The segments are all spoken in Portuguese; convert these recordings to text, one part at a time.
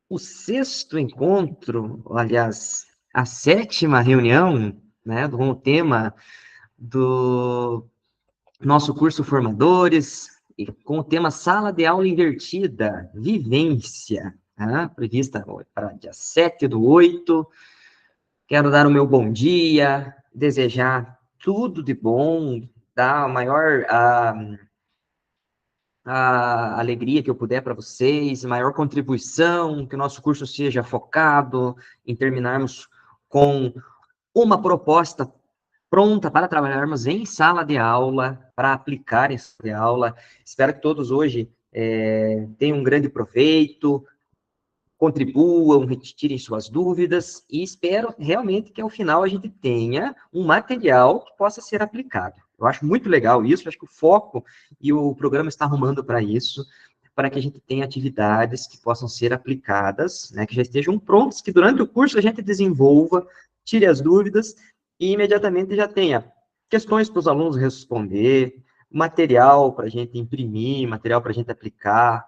o sexto encontro, aliás, a sétima reunião, né, com o tema do nosso curso Formadores, e com o tema Sala de Aula Invertida, Vivência, né, prevista para dia 7/8. Quero dar o meu bom dia, desejar tudo de bom, dar a maior a alegria que eu puder para vocês, maior contribuição, que o nosso curso seja focado em terminarmos com uma proposta pronta para trabalharmos em sala de aula, para aplicar em sala de aula. Espero que todos hoje tenham um grande proveito, contribuam, retirem suas dúvidas, e espero realmente que ao final a gente tenha um material que possa ser aplicado. Eu acho muito legal isso, acho que o foco e o programa está arrumando para isso, para que a gente tenha atividades que possam ser aplicadas, né, que já estejam prontas, que durante o curso a gente desenvolva, tire as dúvidas e imediatamente já tenha questões para os alunos responder, material para a gente imprimir, material para a gente aplicar,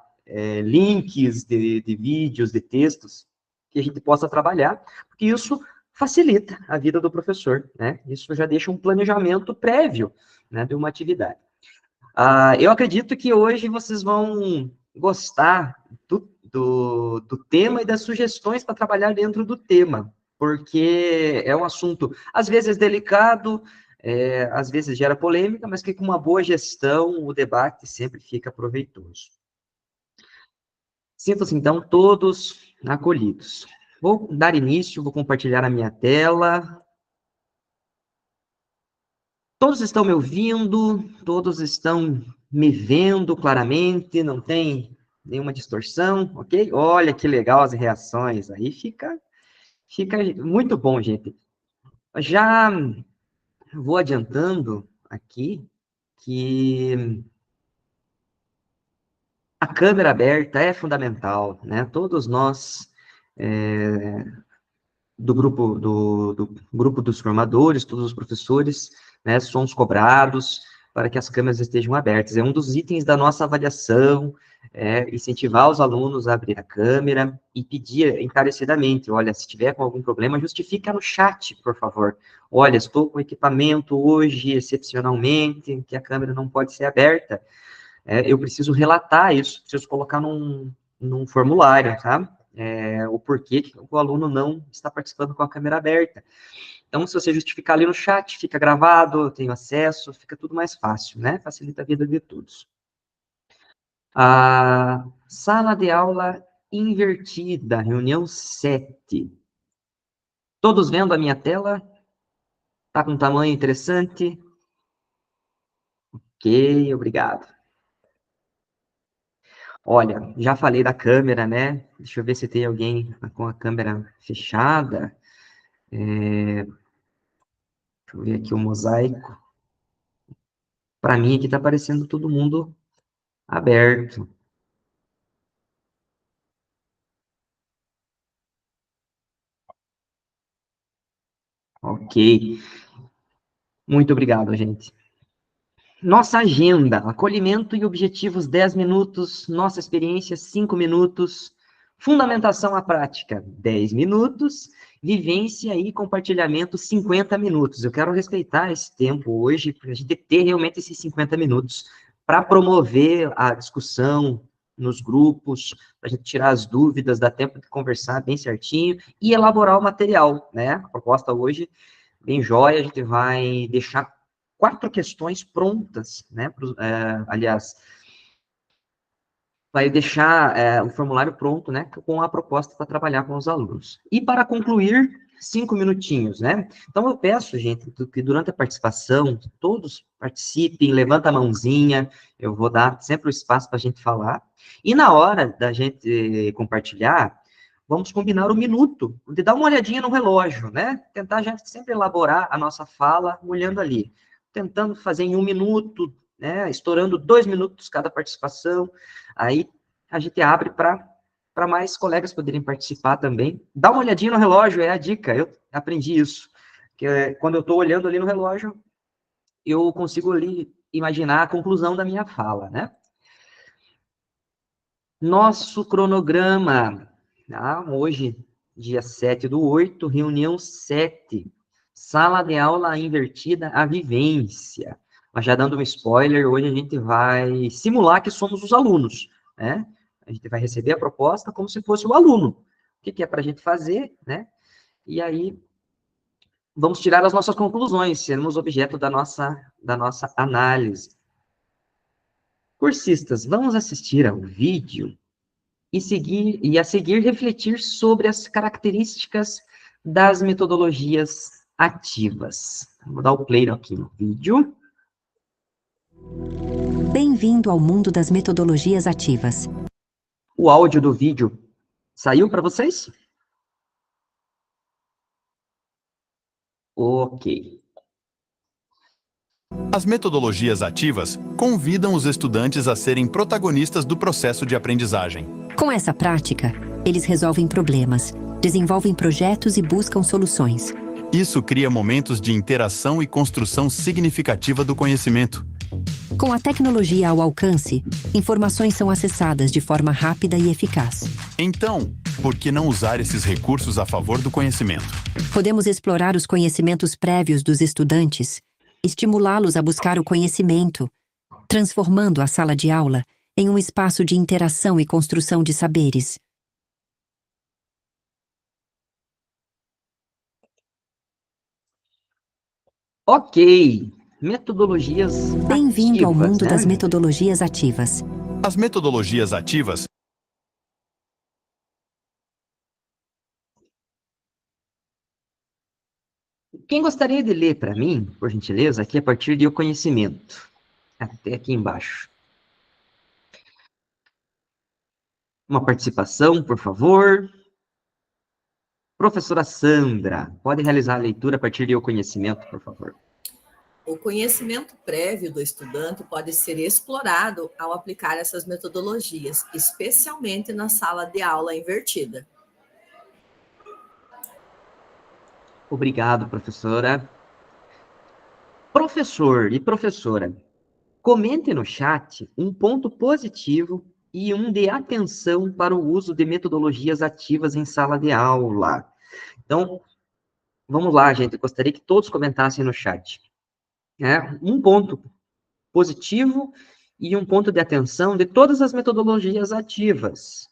links de vídeos, de textos, que a gente possa trabalhar, porque isso facilita a vida do professor, né? Isso já deixa um planejamento prévio, né, de uma atividade. Eu acredito que hoje vocês vão gostar do tema e das sugestões para trabalhar dentro do tema, porque é um assunto, às vezes, delicado, às vezes gera polêmica, mas que com uma boa gestão o debate sempre fica proveitoso. Sintam-se, então, todos acolhidos. Vou dar início, vou compartilhar a minha tela. Todos estão me ouvindo, todos estão me vendo claramente, não tem nenhuma distorção, ok? Olha que legal as reações, aí fica muito bom, gente. Já vou adiantando aqui que a câmera aberta é fundamental, né? Todos nós do grupo dos formadores, todos os professores, né, somos cobrados para que as câmeras estejam abertas. É um dos itens da nossa avaliação, incentivar os alunos a abrir a câmera e pedir encarecidamente, olha, se tiver com algum problema, justifica no chat, por favor. Olha, estou com equipamento hoje, excepcionalmente, que a câmera não pode ser aberta. Eu preciso relatar isso, preciso colocar num formulário, tá? O porquê que o aluno não está participando com a câmera aberta. Então, se você justificar ali no chat, fica gravado, eu tenho acesso, fica tudo mais fácil, né? Facilita a vida de todos. A sala de aula invertida, reunião 7. Todos vendo a minha tela? Está com um tamanho interessante? Ok, obrigado. Olha, já falei da câmera, né? Deixa eu ver se tem alguém com a câmera fechada. Deixa eu ver aqui o mosaico. Para mim aqui está aparecendo todo mundo aberto. Ok. Muito obrigado, gente. Nossa agenda, acolhimento e objetivos 10 minutos, nossa experiência 5 minutos, fundamentação à prática 10 minutos, vivência e compartilhamento 50 minutos. Eu quero respeitar esse tempo hoje, para a gente ter realmente esses 50 minutos, para promover a discussão nos grupos, para a gente tirar as dúvidas, dar tempo de conversar bem certinho e elaborar o material, né? A proposta hoje, bem jóia, a gente vai deixar 4 questões prontas, né? Aliás, vai deixar o formulário pronto, né? Com a proposta para trabalhar com os alunos. E para concluir, 5 minutinhos, né? Então, eu peço, gente, que durante a participação, todos participem, levanta a mãozinha, eu vou dar sempre o espaço para a gente falar. E na hora da gente compartilhar, vamos combinar o minuto, de dar uma olhadinha no relógio, né? Tentar a gente sempre elaborar a nossa fala olhando ali, tentando fazer em 1 minuto, né? Estourando 2 minutos cada participação. Aí a gente abre para mais colegas poderem participar também. Dá uma olhadinha no relógio, é a dica. Eu aprendi isso. Que quando eu estou olhando ali no relógio, eu consigo ali imaginar a conclusão da minha fala, né? Nosso cronograma. Tá? Hoje, dia 7/8, reunião 7, sala de aula invertida, a vivência. Mas já dando um spoiler, hoje a gente vai simular que somos os alunos, né? A gente vai receber a proposta como se fosse o aluno. O que é para a gente fazer, né? E aí, vamos tirar as nossas conclusões, sermos objeto da nossa análise. Cursistas, vamos assistir ao vídeo e a seguir refletir sobre as características das metodologias ativas. Vou dar o play aqui no vídeo. Bem-vindo ao mundo das metodologias ativas. O áudio do vídeo saiu para vocês? Ok. As metodologias ativas convidam os estudantes a serem protagonistas do processo de aprendizagem. Com essa prática, eles resolvem problemas, desenvolvem projetos e buscam soluções. Isso cria momentos de interação e construção significativa do conhecimento. Com a tecnologia ao alcance, informações são acessadas de forma rápida e eficaz. Então, por que não usar esses recursos a favor do conhecimento? Podemos explorar os conhecimentos prévios dos estudantes, estimulá-los a buscar o conhecimento, transformando a sala de aula em um espaço de interação e construção de saberes. Ok. Metodologias Bem-vindo ao ativas, mundo né? das metodologias ativas. As metodologias ativas Quem gostaria de ler para mim, por gentileza, aqui a partir de o conhecimento? Até aqui embaixo. Uma participação, por favor. Professora Sandra, pode realizar a leitura a partir de o conhecimento, por favor. O conhecimento prévio do estudante pode ser explorado ao aplicar essas metodologias, especialmente na sala de aula invertida. Obrigado, professora. Professor e professora, comente no chat um ponto positivo e um de atenção para o uso de metodologias ativas em sala de aula. Então, vamos lá, gente. Eu gostaria que todos comentassem no chat. Um ponto positivo e um ponto de atenção de todas as metodologias ativas.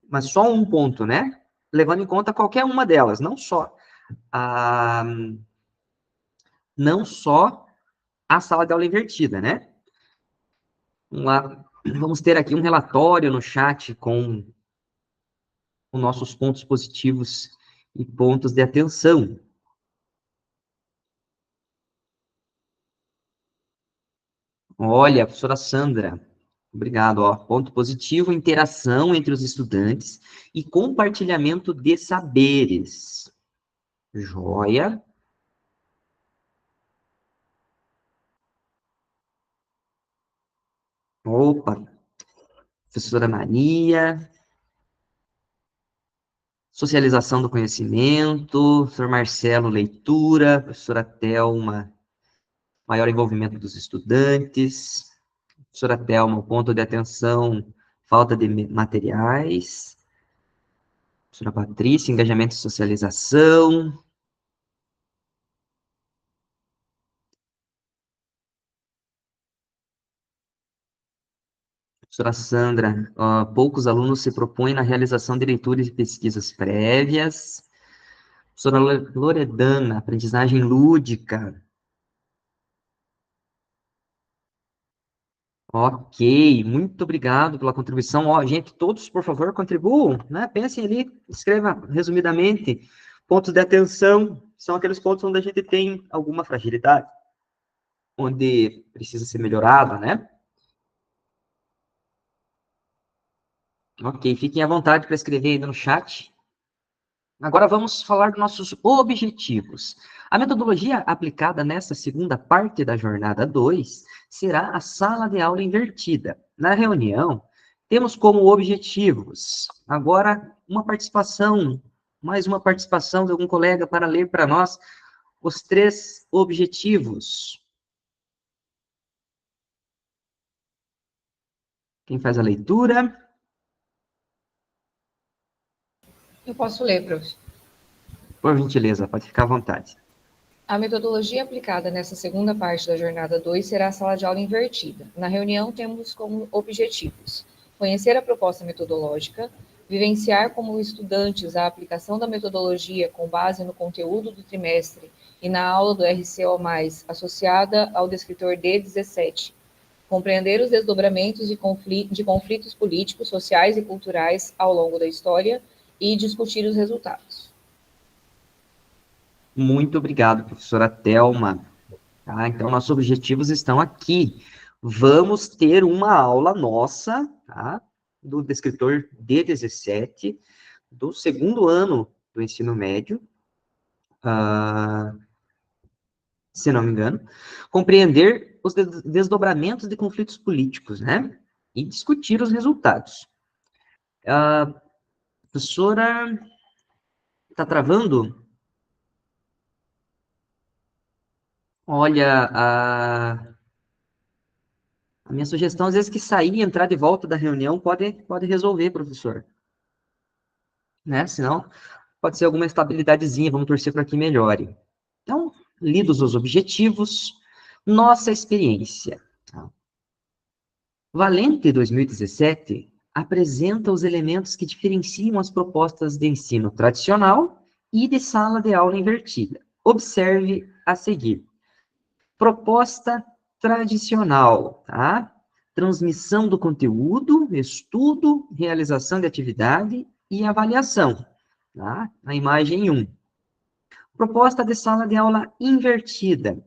Mas só um ponto, né? Levando em conta qualquer uma delas, a, não só a sala de aula invertida, né? Vamos lá. Vamos ter aqui um relatório no chat com os nossos pontos positivos e pontos de atenção. Olha, professora Sandra, obrigado. Ó. Ponto positivo, interação entre os estudantes e compartilhamento de saberes. Joia. Opa, professora Maria. Socialização do conhecimento. Professor Marcelo, leitura. Professora Thelma, maior envolvimento dos estudantes. Professora Thelma, ponto de atenção, falta de materiais. Professora Patrícia, engajamento e socialização. Professora Sandra, poucos alunos se propõem na realização de leituras e pesquisas prévias. Professora Loredana, aprendizagem lúdica. Ok, muito obrigado pela contribuição. Ó, gente, todos, por favor, contribuam, né? Pensem ali, escreva resumidamente. Pontos de atenção são aqueles pontos onde a gente tem alguma fragilidade, onde precisa ser melhorado, né? Ok, fiquem à vontade para escrever aí no chat. Agora vamos falar dos nossos objetivos. A metodologia aplicada nessa segunda parte da jornada 2 será a sala de aula invertida. Na reunião, temos como objetivos, agora, mais uma participação de algum colega para ler para nós os 3 objetivos. Quem faz a leitura? Eu posso ler, professor. Por gentileza, pode ficar à vontade. A metodologia aplicada nessa segunda parte da jornada 2 será a sala de aula invertida. Na reunião, temos como objetivos: conhecer a proposta metodológica, vivenciar como estudantes a aplicação da metodologia com base no conteúdo do trimestre e na aula do RCO+, associada ao descritor D17, compreender os desdobramentos de conflitos políticos, sociais e culturais ao longo da história e discutir os resultados. Muito obrigado, professora Thelma. Tá? Então, nossos objetivos estão aqui. Vamos ter uma aula nossa, tá? Do descritor D17, do segundo ano do ensino médio, se não me engano, compreender os desdobramentos de conflitos políticos, né? E discutir os resultados. Professora, está travando? Olha, a minha sugestão, às vezes, que sair e entrar de volta da reunião pode resolver, professor. Né? Senão, pode ser alguma estabilidadezinha, vamos torcer para que melhore. Então, lidos os objetivos, nossa experiência. Valente 2017 apresenta os elementos que diferenciam as propostas de ensino tradicional e de sala de aula invertida. Observe a seguir. Proposta tradicional, tá? Transmissão do conteúdo, estudo, realização de atividade e avaliação, tá? Na imagem 1. Proposta de sala de aula invertida.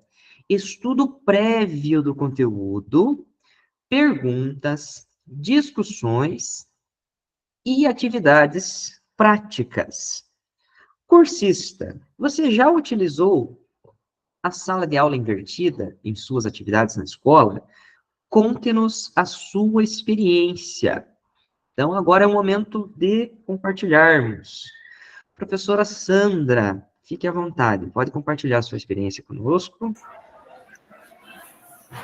Estudo prévio do conteúdo, perguntas, discussões e atividades práticas. Cursista, você já utilizou a sala de aula invertida em suas atividades na escola? Conte-nos a sua experiência. Então, agora é o momento de compartilharmos. Professora Sandra, fique à vontade, pode compartilhar a sua experiência conosco.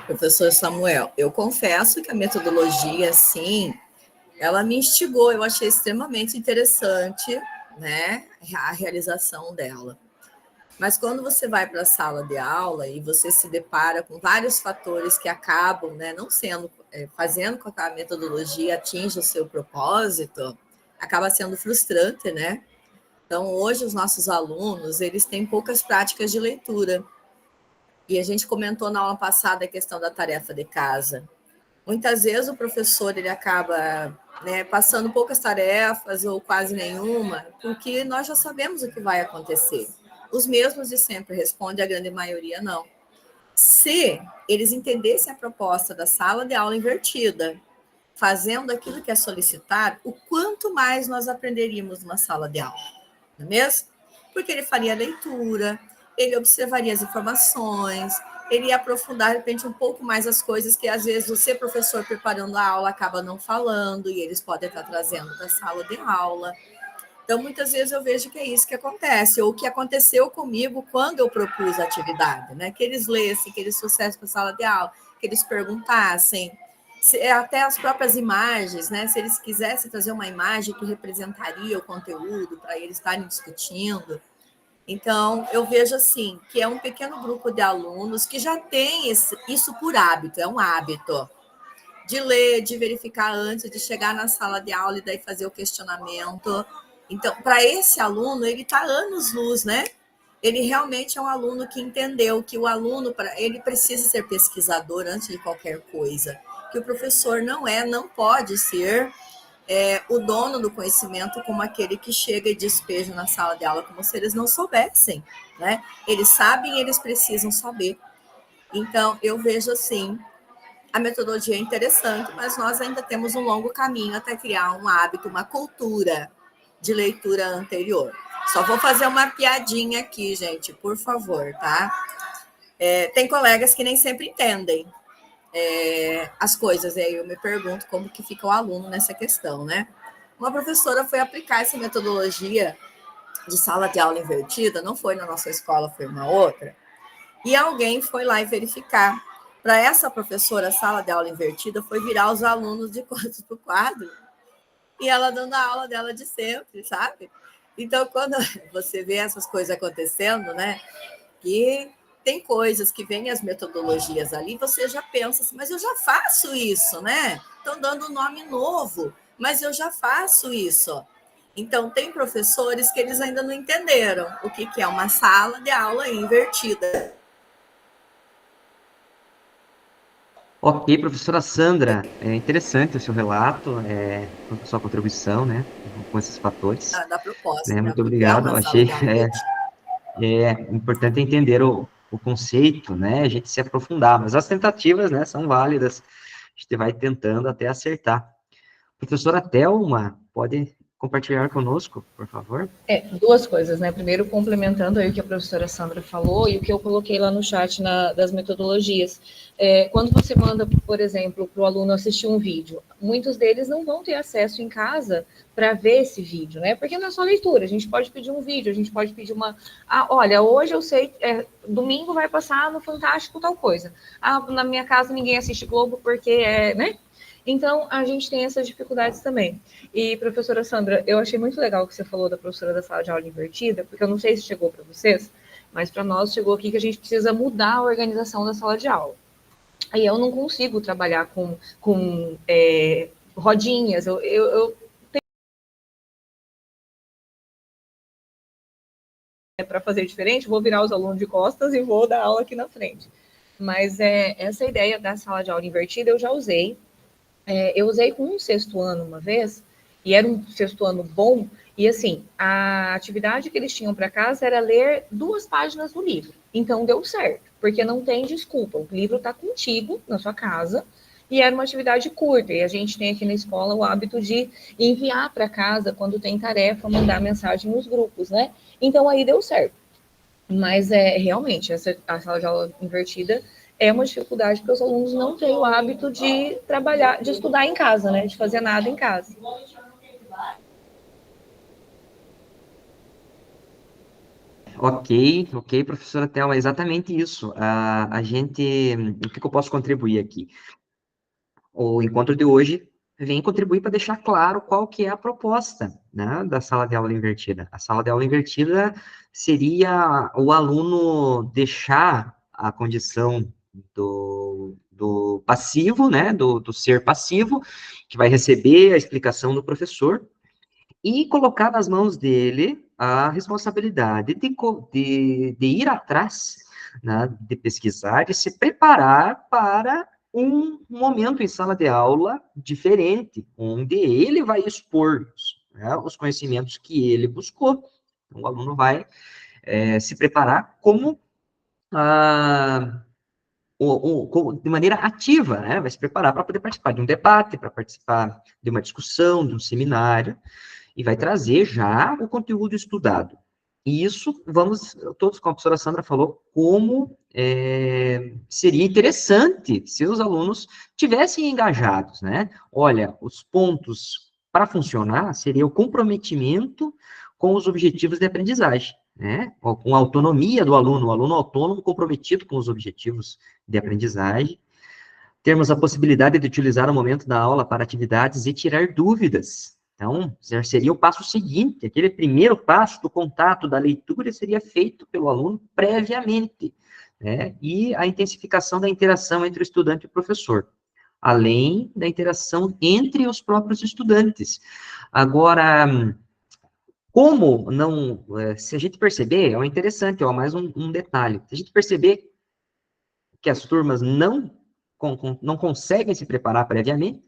Professor Samuel, eu confesso que a metodologia, sim, ela me instigou, eu achei extremamente interessante, né, a realização dela. Mas quando você vai para a sala de aula e você se depara com vários fatores que acabam, né, não sendo, fazendo com que a metodologia atinja o seu propósito, acaba sendo frustrante, né? Então, hoje, os nossos alunos, eles têm poucas práticas de leitura. E a gente comentou na aula passada a questão da tarefa de casa. Muitas vezes o professor ele acaba, né, passando poucas tarefas ou quase nenhuma, porque nós já sabemos o que vai acontecer. Os mesmos de sempre respondem, a grande maioria não. Se eles entendessem a proposta da sala de aula invertida, fazendo aquilo que é solicitado, o quanto mais nós aprenderíamos numa sala de aula, não é mesmo? Porque ele faria leitura, ele observaria as informações, ele ia aprofundar, de repente, um pouco mais as coisas que, às vezes, você, professor, preparando a aula, acaba não falando, e eles podem estar trazendo da sala de aula. Então, muitas vezes eu vejo que é isso que acontece, ou que aconteceu comigo quando eu propus a atividade, né? Que eles lessem, que eles trouxessem para a sala de aula, que eles perguntassem, até as próprias imagens, né? Se eles quisessem trazer uma imagem que representaria o conteúdo para eles estarem discutindo. Então, eu vejo assim, que é um pequeno grupo de alunos que já tem isso por hábito, é um hábito de ler, de verificar antes, de chegar na sala de aula e daí fazer o questionamento. Então, para esse aluno, ele está anos-luz, né? Ele realmente é um aluno que entendeu que o aluno, ele precisa ser pesquisador antes de qualquer coisa, que o professor não pode ser o dono do conhecimento como aquele que chega e despeja na sala de aula como se eles não soubessem, né? Eles sabem e eles precisam saber. Então, eu vejo assim, a metodologia é interessante, mas nós ainda temos um longo caminho até criar um hábito, uma cultura de leitura anterior. Só vou fazer uma piadinha aqui, gente, por favor, tá? Tem colegas que nem sempre entendem as coisas, e aí eu me pergunto como que fica o aluno nessa questão, né? Uma professora foi aplicar essa metodologia de sala de aula invertida, não foi na nossa escola, foi uma outra, e alguém foi lá e verificar. Para essa professora, a sala de aula invertida foi virar os alunos de quadro para o quadro, e ela dando a aula dela de sempre, sabe? Então, quando você vê essas coisas acontecendo, né? E tem coisas que vêm as metodologias ali, você já pensa assim, mas eu já faço isso, né? Estão dando um nome novo, mas eu já faço isso. Então, tem professores que eles ainda não entenderam o que é uma sala de aula invertida. Ok, professora Sandra, é interessante o seu relato, a sua contribuição, né, com esses fatores, Da proposta, né, né? muito O que é obrigado, uma eu sala achei de aula invertida. importante entender o conceito, né, a gente se aprofundar, mas as tentativas, né, são válidas, a gente vai tentando até acertar. Professora Thelma, pode compartilhar conosco, por favor? Duas coisas, né? Primeiro, complementando aí o que a professora Sandra falou e o que eu coloquei lá no chat das metodologias. Quando você manda, por exemplo, para o aluno assistir um vídeo, muitos deles não vão ter acesso em casa para ver esse vídeo, né? Porque não é só leitura, a gente pode pedir um vídeo, a gente pode pedir uma. Ah, olha, hoje eu sei, domingo vai passar no Fantástico tal coisa. Ah, na minha casa ninguém assiste Globo porque né? Então, a gente tem essas dificuldades também. E, professora Sandra, eu achei muito legal o que você falou da professora da sala de aula invertida, porque eu não sei se chegou para vocês, mas para nós chegou aqui que a gente precisa mudar a organização da sala de aula. Aí eu não consigo trabalhar com rodinhas, eu para fazer diferente, vou virar os alunos de costas e vou dar aula aqui na frente. Mas essa ideia da sala de aula invertida eu já usei. Eu usei com um sexto ano uma vez, e era um sexto ano bom, e assim, a atividade que eles tinham para casa era ler 2 páginas do livro. Então deu certo, porque não tem desculpa, o livro está contigo na sua casa, e era uma atividade curta, e a gente tem aqui na escola o hábito de enviar para casa quando tem tarefa, mandar mensagem nos grupos, né? Então aí deu certo. Mas realmente, a sala de aula invertida é uma dificuldade porque os alunos não têm o hábito de trabalhar, de estudar em casa, né? De fazer nada em casa. Ok, professora Thelma, é exatamente isso. O que eu posso contribuir aqui? O encontro de hoje vem contribuir para deixar claro qual que é a proposta, né, da sala de aula invertida. A sala de aula invertida seria o aluno deixar a condição do passivo, né, do ser passivo, que vai receber a explicação do professor, e colocar nas mãos dele a responsabilidade de ir atrás, né, de pesquisar, de se preparar para um momento em sala de aula diferente, onde ele vai expor, né, os conhecimentos que ele buscou. Então, o aluno vai se preparar como de maneira ativa, né? Vai se preparar para poder participar de um debate, para participar de uma discussão, de um seminário, e vai trazer já o conteúdo estudado. E isso, todos, como a professora Sandra falou, como seria interessante se os alunos tivessem engajados, né? Olha, os pontos para funcionar seria o comprometimento com os objetivos de aprendizagem, né? Com a autonomia do aluno, o aluno autônomo comprometido com os objetivos de aprendizagem, termos a possibilidade de utilizar o momento da aula para atividades e tirar dúvidas. Então, seria o passo seguinte, aquele primeiro passo do contato, da leitura, seria feito pelo aluno previamente, né? E a intensificação da interação entre o estudante e o professor, além da interação entre os próprios estudantes. Agora, como não, se a gente perceber, é interessante, mais um detalhe, se a gente perceber que as turmas não conseguem se preparar previamente,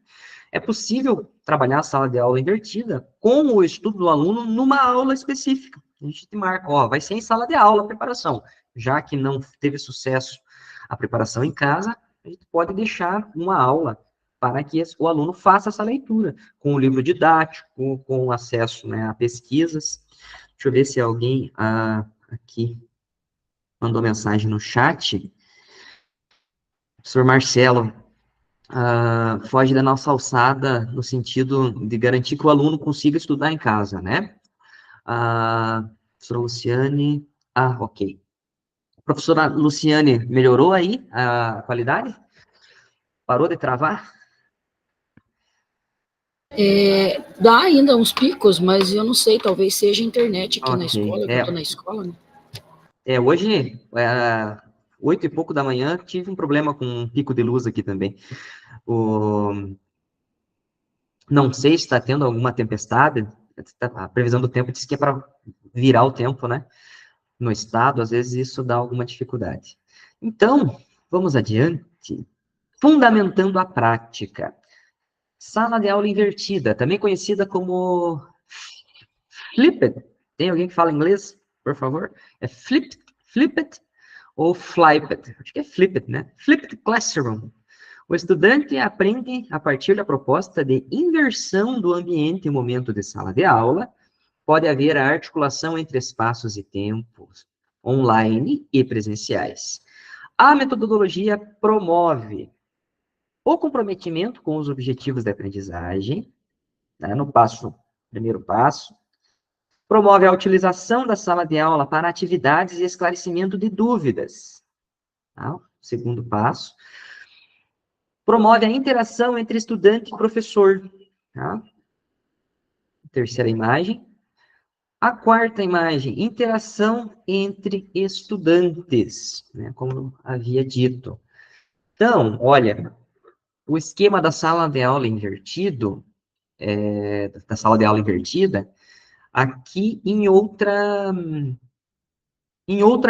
é possível trabalhar a sala de aula invertida com o estudo do aluno numa aula específica. A gente marca, vai ser em sala de aula a preparação. Já que não teve sucesso a preparação em casa, a gente pode deixar uma aula para que o aluno faça essa leitura, com o livro didático, com acesso, né, a pesquisas. Deixa eu ver se alguém aqui mandou mensagem no chat. Professor Marcelo, foge da nossa alçada no sentido de garantir que o aluno consiga estudar em casa, né? Professora Luciane, ok. Professora Luciane, melhorou aí a qualidade? Parou de travar? Dá ainda uns picos, mas eu não sei, talvez seja internet aqui na Ok. escola, que eu tô na escola, né? Hoje, 8 e pouco da manhã, tive um problema com um pico de luz aqui também. Não sei se está tendo alguma tempestade. A previsão do tempo diz que é para virar o tempo, né? No estado, às vezes isso dá alguma dificuldade. Então, vamos adiante. Fundamentando a prática. Sala de aula invertida, também conhecida como flipped. Tem alguém que fala inglês, por favor? É flipped ou flipped? Acho que é flipped, né? Flipped classroom. O estudante aprende a partir da proposta de inversão do ambiente e momento de sala de aula. Pode haver a articulação entre espaços e tempos, online e presenciais. A metodologia promove o comprometimento com os objetivos da aprendizagem, né, no primeiro passo, promove a utilização da sala de aula para atividades e esclarecimento de dúvidas. Tá? Segundo passo, promove a interação entre estudante e professor. Tá? Terceira imagem. A quarta imagem, interação entre estudantes, né, como havia dito. Então, olha, o esquema da sala de aula invertido, da sala de aula invertida, aqui em outra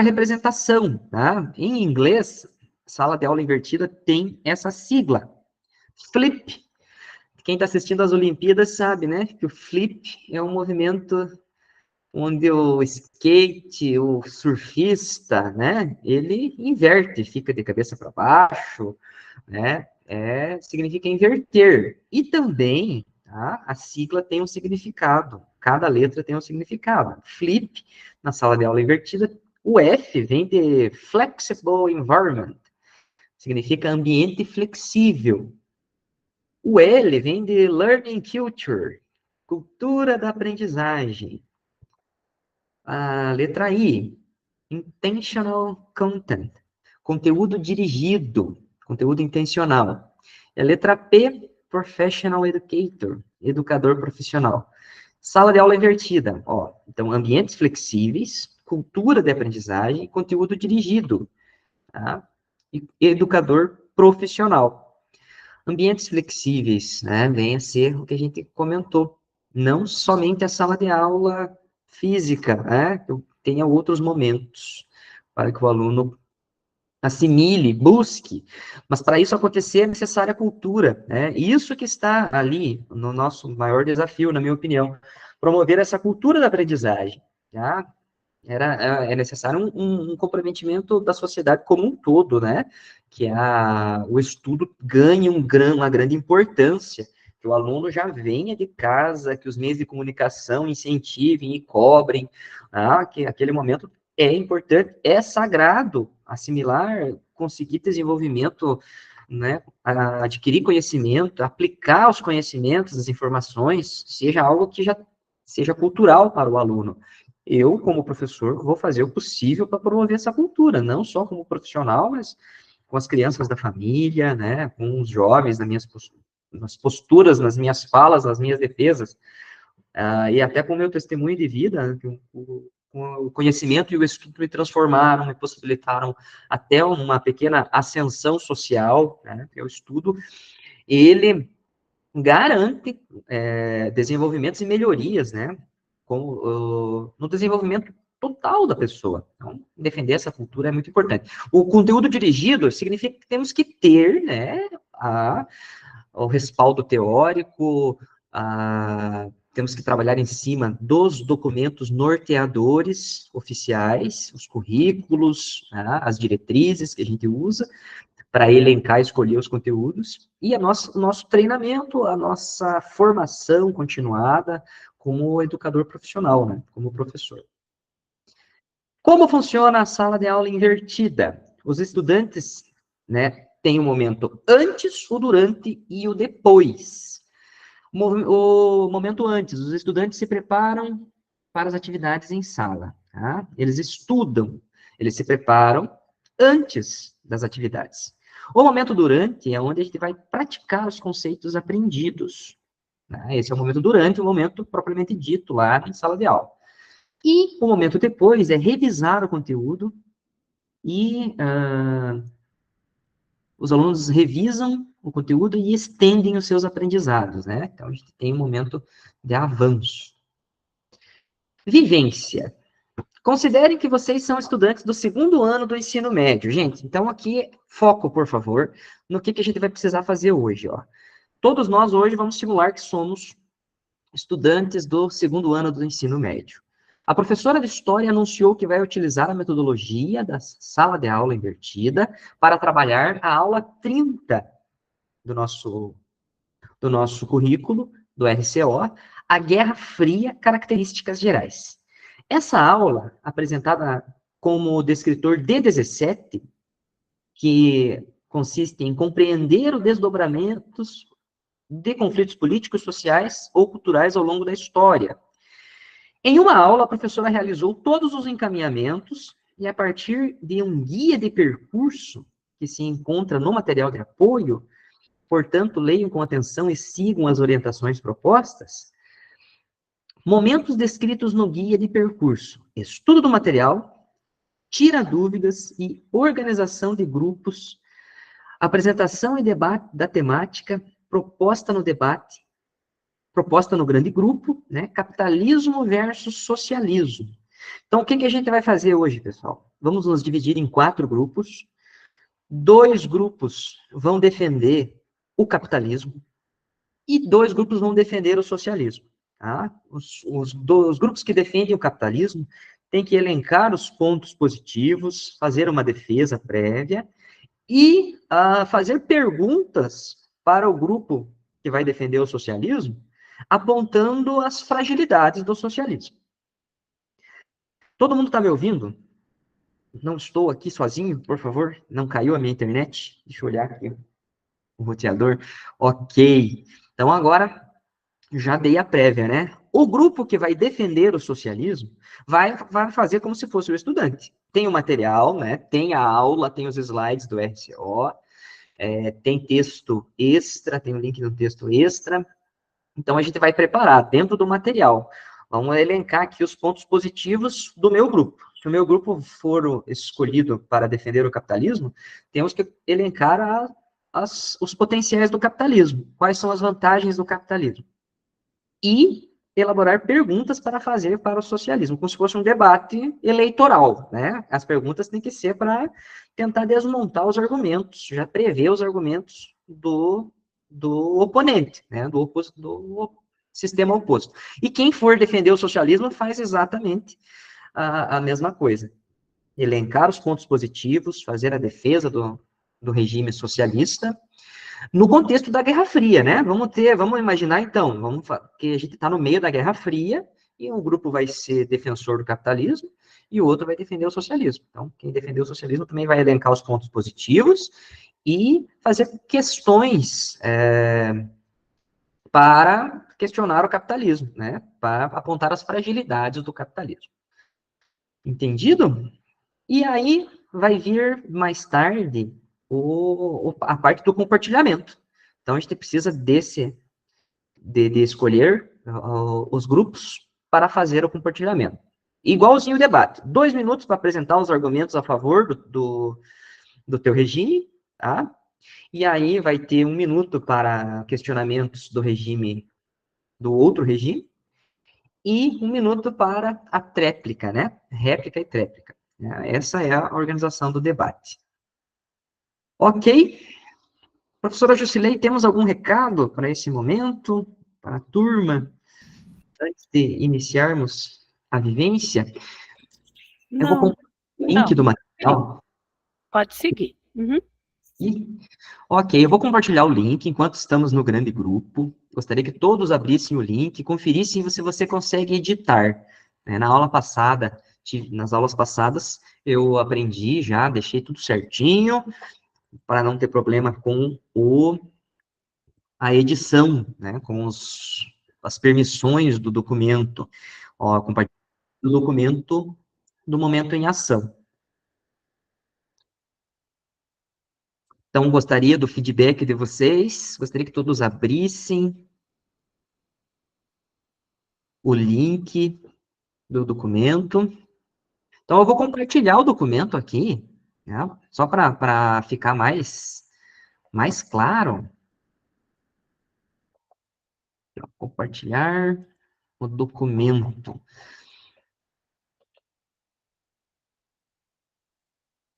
representação, tá? Em inglês, sala de aula invertida tem essa sigla, flip. Quem está assistindo às Olimpíadas sabe, né, que o flip é um movimento onde o skate, o surfista, né, ele inverte, fica de cabeça para baixo, né, significa inverter. E também, tá, a sigla tem um significado, cada letra tem um significado. Flip, na sala de aula invertida, o F vem de flexible environment, significa ambiente flexível. O L vem de learning culture, cultura da aprendizagem. A letra I, intentional content, conteúdo dirigido, conteúdo intencional. E a letra P, professional educator, educador profissional. Sala de aula invertida, ó. Então, ambientes flexíveis, cultura de aprendizagem, conteúdo dirigido, tá? E educador profissional. Ambientes flexíveis, né, vem a ser o que a gente comentou. Não somente a sala de aula física, né, tenha outros momentos para que o aluno assimile, busque, mas para isso acontecer é necessária a cultura, né, isso que está ali no nosso maior desafio, na minha opinião, promover essa cultura da aprendizagem, tá? É necessário um comprometimento da sociedade como um todo, né, que o estudo ganhe uma grande importância, que o aluno já venha de casa, que os meios de comunicação incentivem e cobrem, que aquele momento é importante, é sagrado, assimilar, conseguir desenvolvimento, né, adquirir conhecimento, aplicar os conhecimentos, as informações, seja algo que já seja cultural para o aluno. Eu, como professor, vou fazer o possível para promover essa cultura, não só como profissional, mas com as crianças da família, né, com os jovens, nas posturas, nas minhas falas, nas minhas defesas, e até com o meu testemunho de vida, né, que o conhecimento e o estudo me transformaram, me possibilitaram até uma pequena ascensão social, né, o estudo, ele garante desenvolvimentos e melhorias, né, no desenvolvimento total da pessoa. Então, defender essa cultura é muito importante. O conteúdo dirigido significa que temos que ter, né, o respaldo teórico, temos que trabalhar em cima dos documentos norteadores oficiais, os currículos, né, as diretrizes que a gente usa, para elencar e escolher os conteúdos, e o nosso treinamento, a nossa formação continuada como educador profissional, né, como professor. Como funciona a sala de aula invertida? Os estudantes, né, têm o momento antes, o durante e o depois. O momento antes, os estudantes se preparam para as atividades em sala, tá? Eles estudam, eles se preparam antes das atividades. O momento durante é onde a gente vai praticar os conceitos aprendidos, né? Esse é o momento durante, o momento propriamente dito lá em sala de aula. E o momento depois é revisar o conteúdo e os alunos revisam o conteúdo e estendem os seus aprendizados, né? Então, a gente tem um momento de avanço. Vivência. Considerem que vocês são estudantes do segundo ano do ensino médio. Gente, então aqui, foco, por favor, no que a gente vai precisar fazer hoje, ó. Todos nós hoje vamos simular que somos estudantes do segundo ano do ensino médio. A professora de História anunciou que vai utilizar a metodologia da sala de aula invertida para trabalhar a aula 30 do nosso currículo, do RCO, a Guerra Fria, características gerais. Essa aula, apresentada como descritor D17, que consiste em compreender os desdobramentos de conflitos políticos, sociais ou culturais ao longo da história. Em uma aula, a professora realizou todos os encaminhamentos e, a partir de um guia de percurso que se encontra no material de apoio, portanto, leiam com atenção e sigam as orientações propostas, momentos descritos no guia de percurso, estudo do material, tira dúvidas e organização de grupos, apresentação e debate da temática, proposta no debate, proposta no grande grupo, né? Capitalismo versus socialismo. Então, o que a gente vai fazer hoje, pessoal? Vamos nos dividir em 4 grupos. 2 grupos vão defender o capitalismo e 2 grupos vão defender o socialismo. Tá? Os grupos que defendem o capitalismo têm que elencar os pontos positivos, fazer uma defesa prévia e fazer perguntas para o grupo que vai defender o socialismo, apontando as fragilidades do socialismo. Todo mundo está me ouvindo? Não estou aqui sozinho, por favor? Não caiu a minha internet? Deixa eu olhar aqui o roteador. Ok. Então, agora, já dei a prévia, né? O grupo que vai defender o socialismo vai fazer como se fosse o estudante. Tem o material, né? Tem a aula, tem os slides do RCO, tem texto extra, tem o link no texto extra. Então, a gente vai preparar dentro do material. Vamos elencar aqui os pontos positivos do meu grupo. Se o meu grupo for escolhido para defender o capitalismo, temos que elencar os potenciais do capitalismo. Quais são as vantagens do capitalismo? E elaborar perguntas para fazer para o socialismo, como se fosse um debate eleitoral, né? As perguntas têm que ser para tentar desmontar os argumentos, já prever os argumentos do oponente, né? Do sistema oposto. E quem for defender o socialismo faz exatamente a mesma coisa. Elencar os pontos positivos, fazer a defesa do regime socialista, no contexto da Guerra Fria, né? Vamos imaginar, então, que a gente está no meio da Guerra Fria e um grupo vai ser defensor do capitalismo e o outro vai defender o socialismo. Então, quem defender o socialismo também vai elencar os pontos positivos e fazer questões para questionar o capitalismo, né? Para apontar as fragilidades do capitalismo. Entendido? E aí vai vir mais tarde a parte do compartilhamento. Então, a gente precisa de escolher os grupos para fazer o compartilhamento. Igualzinho o debate. 2 minutos para apresentar os argumentos a favor do teu regime, tá? E aí vai ter 1 minuto para questionamentos do regime, do outro regime, e 1 minuto para a tréplica, né? Réplica e tréplica. Essa é a organização do debate. Ok? Professora Jusilei, temos algum recado para esse momento, para a turma, antes de iniciarmos a vivência? Eu vou colocar o link do material. Pode seguir. Uhum. Ok, eu vou compartilhar o link enquanto estamos no grande grupo. Gostaria que todos abrissem o link e conferissem se você consegue editar. Nas aulas passadas, eu aprendi já, deixei tudo certinho, para não ter problema com a edição, né, com as permissões do documento. Compartilhar o documento do momento em ação. Então, gostaria do feedback de vocês, gostaria que todos abrissem. o link do documento. Então, eu vou compartilhar o documento aqui, né, só para ficar mais claro. Compartilhar o documento.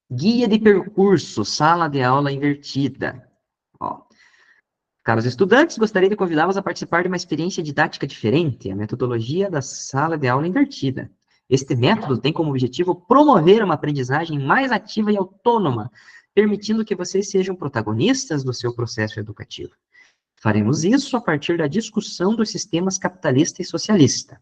Guia de percurso, sala de aula invertida. Ó. Caros estudantes, gostaria de convidá-los a participar de uma experiência didática diferente, a metodologia da sala de aula invertida. Este método tem como objetivo promover uma aprendizagem mais ativa e autônoma, permitindo que vocês sejam protagonistas do seu processo educativo. Faremos isso a partir da discussão dos sistemas capitalista e socialista.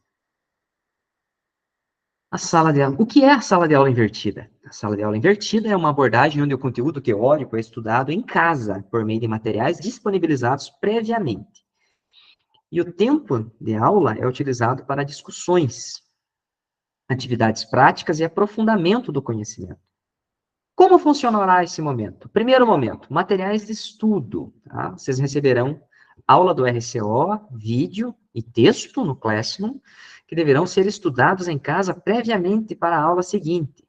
A sala de aula. O que é a sala de aula invertida? A sala de aula invertida é uma abordagem onde o conteúdo teórico é estudado em casa, por meio de materiais disponibilizados previamente. E o tempo de aula é utilizado para discussões, atividades práticas e aprofundamento do conhecimento. Como funcionará esse momento? Primeiro momento, materiais de estudo. Tá? Vocês receberão aula do RCO, vídeo e texto no Classroom, que deverão ser estudados em casa previamente para a aula seguinte.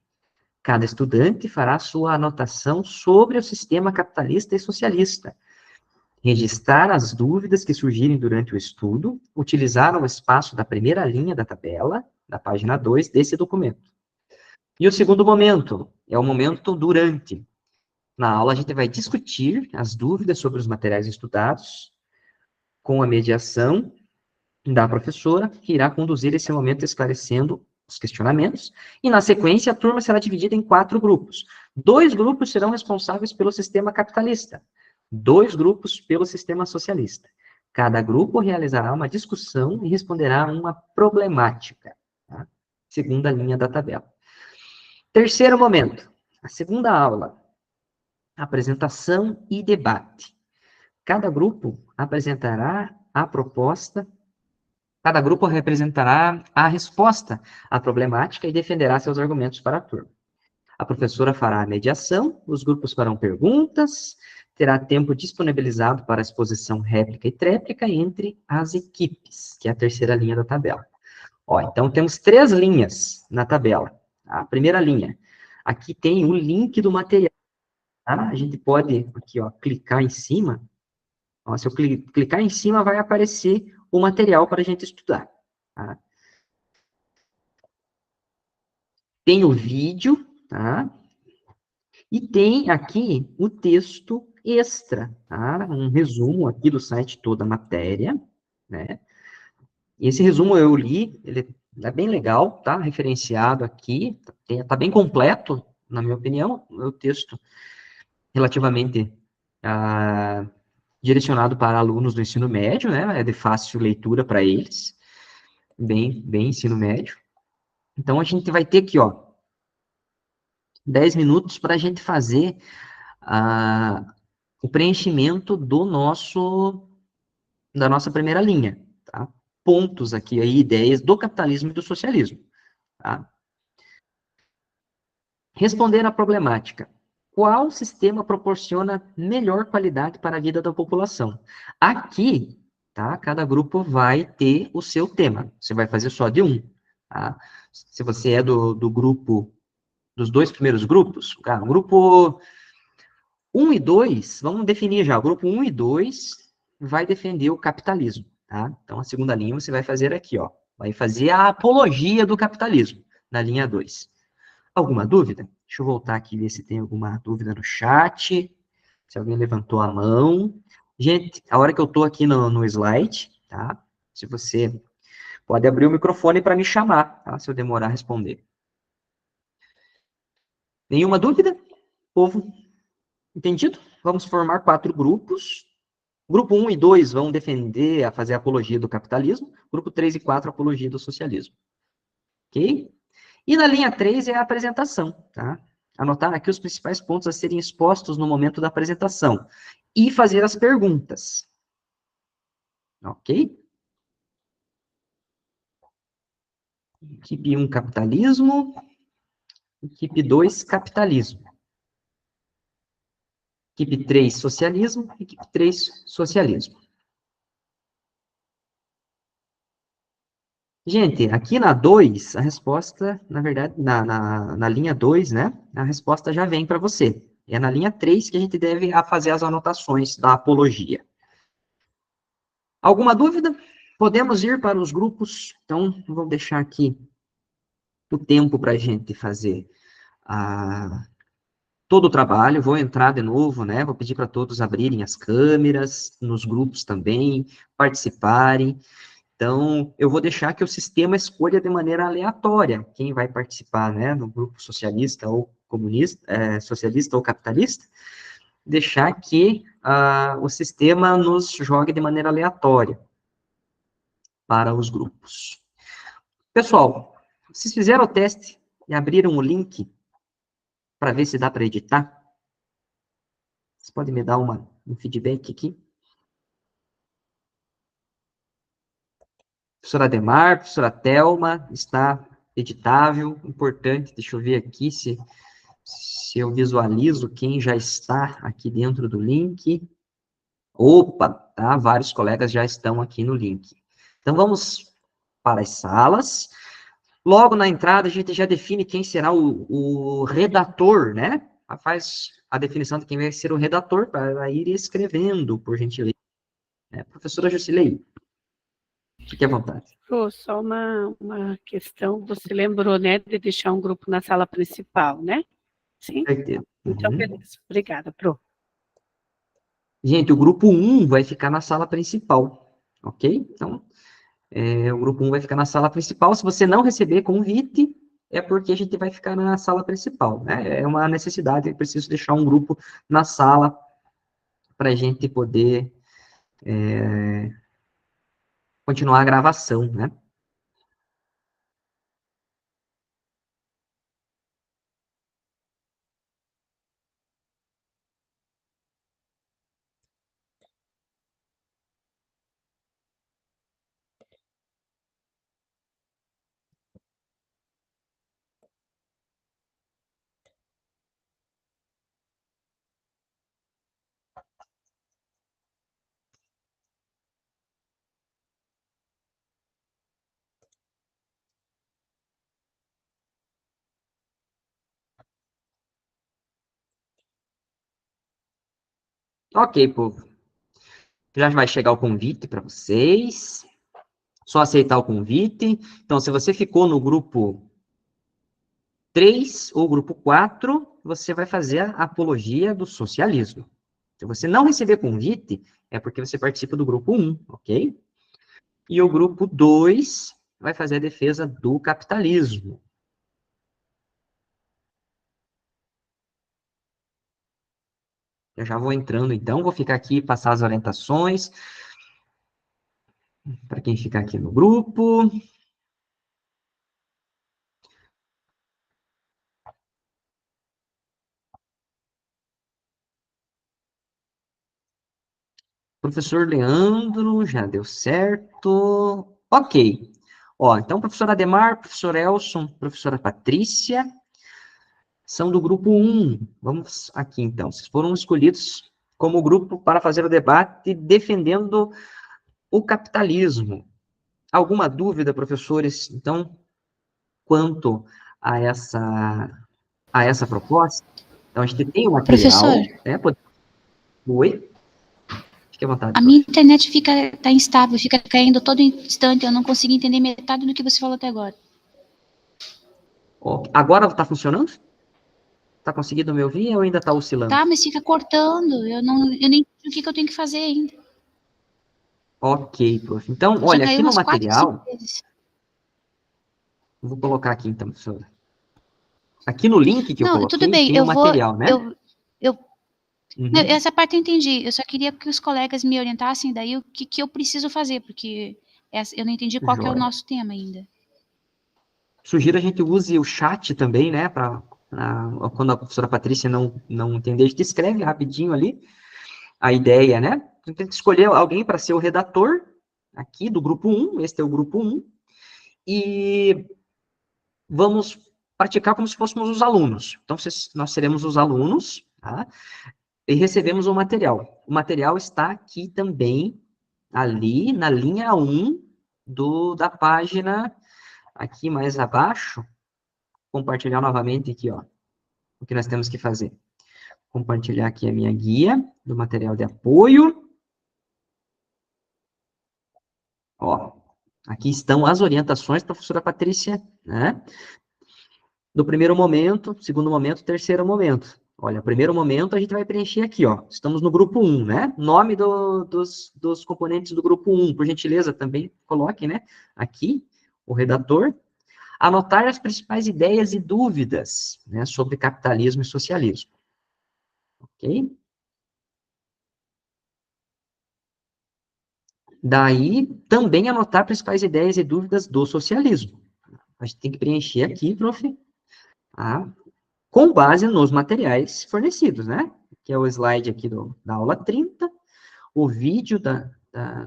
Cada estudante fará sua anotação sobre o sistema capitalista e socialista, registrar as dúvidas que surgirem durante o estudo, utilizar o espaço da primeira linha da tabela, da página 2 desse documento. E o segundo momento é o momento durante. Na aula, a gente vai discutir as dúvidas sobre os materiais estudados, com a mediação da professora, que irá conduzir esse momento esclarecendo os questionamentos, e na sequência a turma será dividida em 4 grupos. 2 grupos serão responsáveis pelo sistema capitalista, 2 grupos pelo sistema socialista. Cada grupo realizará uma discussão e responderá a uma problemática, tá? Segunda linha da tabela. Terceiro momento, a segunda aula, apresentação e debate. Cada grupo apresentará a proposta. Cada grupo representará a resposta à problemática e defenderá seus argumentos para a turma. A professora fará a mediação, os grupos farão perguntas, terá tempo disponibilizado para exposição réplica e tréplica entre as equipes, que é a terceira linha da tabela. Ó, então, temos 3 linhas na tabela. Tá? A primeira linha, aqui tem o link do material. Tá? A gente pode, aqui, ó, clicar em cima. Ó, se eu clicar em cima, vai aparecer o material para a gente estudar. Tá? Tem o vídeo, tá? E tem aqui o texto extra, tá? Um resumo aqui do site toda a matéria, né? E esse resumo eu li, ele é bem legal, tá? Referenciado aqui, tá bem completo, na minha opinião, o texto relativamente direcionado para alunos do ensino médio, né? É de fácil leitura para eles, bem ensino médio. Então, a gente vai ter aqui, ó, 10 minutos para a gente fazer o preenchimento da nossa primeira linha, tá? Pontos aqui, aí, ideias do capitalismo e do socialismo, tá? Responder à problemática. Qual sistema proporciona melhor qualidade para a vida da população? Aqui, tá? Cada grupo vai ter o seu tema. Você vai fazer só de um, tá? Se você é do grupo, dos 2 primeiros grupos, tá? Grupo 1 e 2, vamos definir já. O grupo 1 e 2 vai defender o capitalismo, tá? Então, a segunda linha você vai fazer aqui, ó. Vai fazer a apologia do capitalismo, na linha 2. Alguma dúvida? Deixa eu voltar aqui e ver se tem alguma dúvida no chat. Se alguém levantou a mão. Gente, a hora que eu estou aqui no slide, tá? Se você pode abrir o microfone para me chamar, tá? Se eu demorar a responder. Nenhuma dúvida? Povo? Entendido? Vamos formar 4 grupos. Grupo 1 e 2 vão defender, fazer a apologia do capitalismo. Grupo 3 e 4, apologia do socialismo. Ok? E na linha 3 é a apresentação, tá? Anotar aqui os principais pontos a serem expostos no momento da apresentação. E fazer as perguntas. Ok? Equipe 1, capitalismo. Equipe 2, capitalismo. Equipe 3, socialismo. Equipe 3, socialismo. Gente, aqui na 2, a resposta, na verdade, na linha 2, né? A resposta já vem para você. É na linha 3 que a gente deve fazer as anotações da apologia. Alguma dúvida? Podemos ir para os grupos. Então, vou deixar aqui o tempo para a gente fazer todo o trabalho. Vou entrar de novo, né? Vou pedir para todos abrirem as câmeras, nos grupos também, participarem. Então, eu vou deixar que o sistema escolha de maneira aleatória quem vai participar, né, no grupo socialista ou comunista, socialista ou capitalista, deixar que o sistema nos jogue de maneira aleatória para os grupos. Pessoal, vocês fizeram o teste e abriram o link para ver se dá para editar? Vocês podem me dar um feedback aqui? Professora Ademar, professora Thelma, está editável, importante, deixa eu ver aqui se eu visualizo quem já está aqui dentro do link. Opa, tá, vários colegas já estão aqui no link. Então, vamos para as salas. Logo na entrada, a gente já define quem será o redator, né? Faz a definição de quem vai ser o redator, para ir escrevendo, por gentileza. Professora Jusilei, fique à vontade. Pro, só uma questão, você lembrou, né, de deixar um grupo na sala principal, né? Sim? Certeza. Então, Uhum. beleza. Obrigada, Pro. Gente, o grupo 1 vai ficar na sala principal, ok? Então, o grupo 1 vai ficar na sala principal. Se você não receber convite, é porque a gente vai ficar na sala principal, né? É uma necessidade, eu preciso deixar um grupo na sala para a gente poder continuar a gravação, né? Ok, povo. Já vai chegar o convite para vocês. Só aceitar o convite. Então, se você ficou no grupo 3 ou grupo 4, você vai fazer a apologia do socialismo. Se você não receber convite, é porque você participa do grupo 1, ok? E o grupo 2 vai fazer a defesa do capitalismo. Eu já vou entrando, então, vou ficar aqui e passar as orientações para quem ficar aqui no grupo. Professor Leandro, já deu certo. Ok. Ó, então, professor Ademar, professor Elson, professora Patrícia, são do grupo 1. Vamos aqui, então. Vocês foram escolhidos como grupo para fazer o debate defendendo o capitalismo. Alguma dúvida, professores, então, quanto a essa proposta? Então, a gente tem o material, Professor, né? Oi? Fique à vontade. a minha internet tá instável, fica caindo todo instante, eu não consigo entender metade do que você falou até agora. Agora está funcionando? Está conseguindo me ouvir ou ainda está oscilando? Tá, mas fica cortando, eu nem sei o que eu tenho que fazer ainda. Ok, prof. Então, Já olha, caiu aqui no umas 4, material, 5 vezes. vou colocar aqui então, professora. Aqui no link que eu Não, coloquei, tudo bem, tem o material, né? Uhum. Essa parte eu entendi, eu só queria que os colegas me orientassem daí o que eu preciso fazer, porque eu não entendi qual que é o Joia. nosso tema ainda. Sugiro a gente use o chat também, né? Quando a professora Patrícia não entender, a gente escreve rapidinho ali a ideia, né? A gente tem que escolher alguém para ser o redator aqui do grupo 1, este é o grupo 1, e vamos praticar como se fôssemos os alunos. Então, nós seremos os alunos, tá? E recebemos o material. O material está aqui também, ali, na linha 1, da página aqui mais abaixo. Compartilhar novamente aqui, ó, o que nós temos que fazer. Compartilhar aqui a minha guia do material de apoio. Ó, aqui estão as orientações, professora Patrícia, né? Do primeiro momento, segundo momento, terceiro momento. Olha, primeiro momento a gente vai preencher aqui, ó. Estamos no grupo 1, né? Nome dos componentes do grupo 1, por gentileza, também coloque, né? Aqui, o redator. Anotar as principais ideias e dúvidas, né, sobre capitalismo e socialismo. Ok? Daí, também anotar principais ideias e dúvidas do socialismo. A gente tem que preencher aqui, prof, tá? Com base nos materiais fornecidos, né? Que é o slide aqui da aula 30, o vídeo da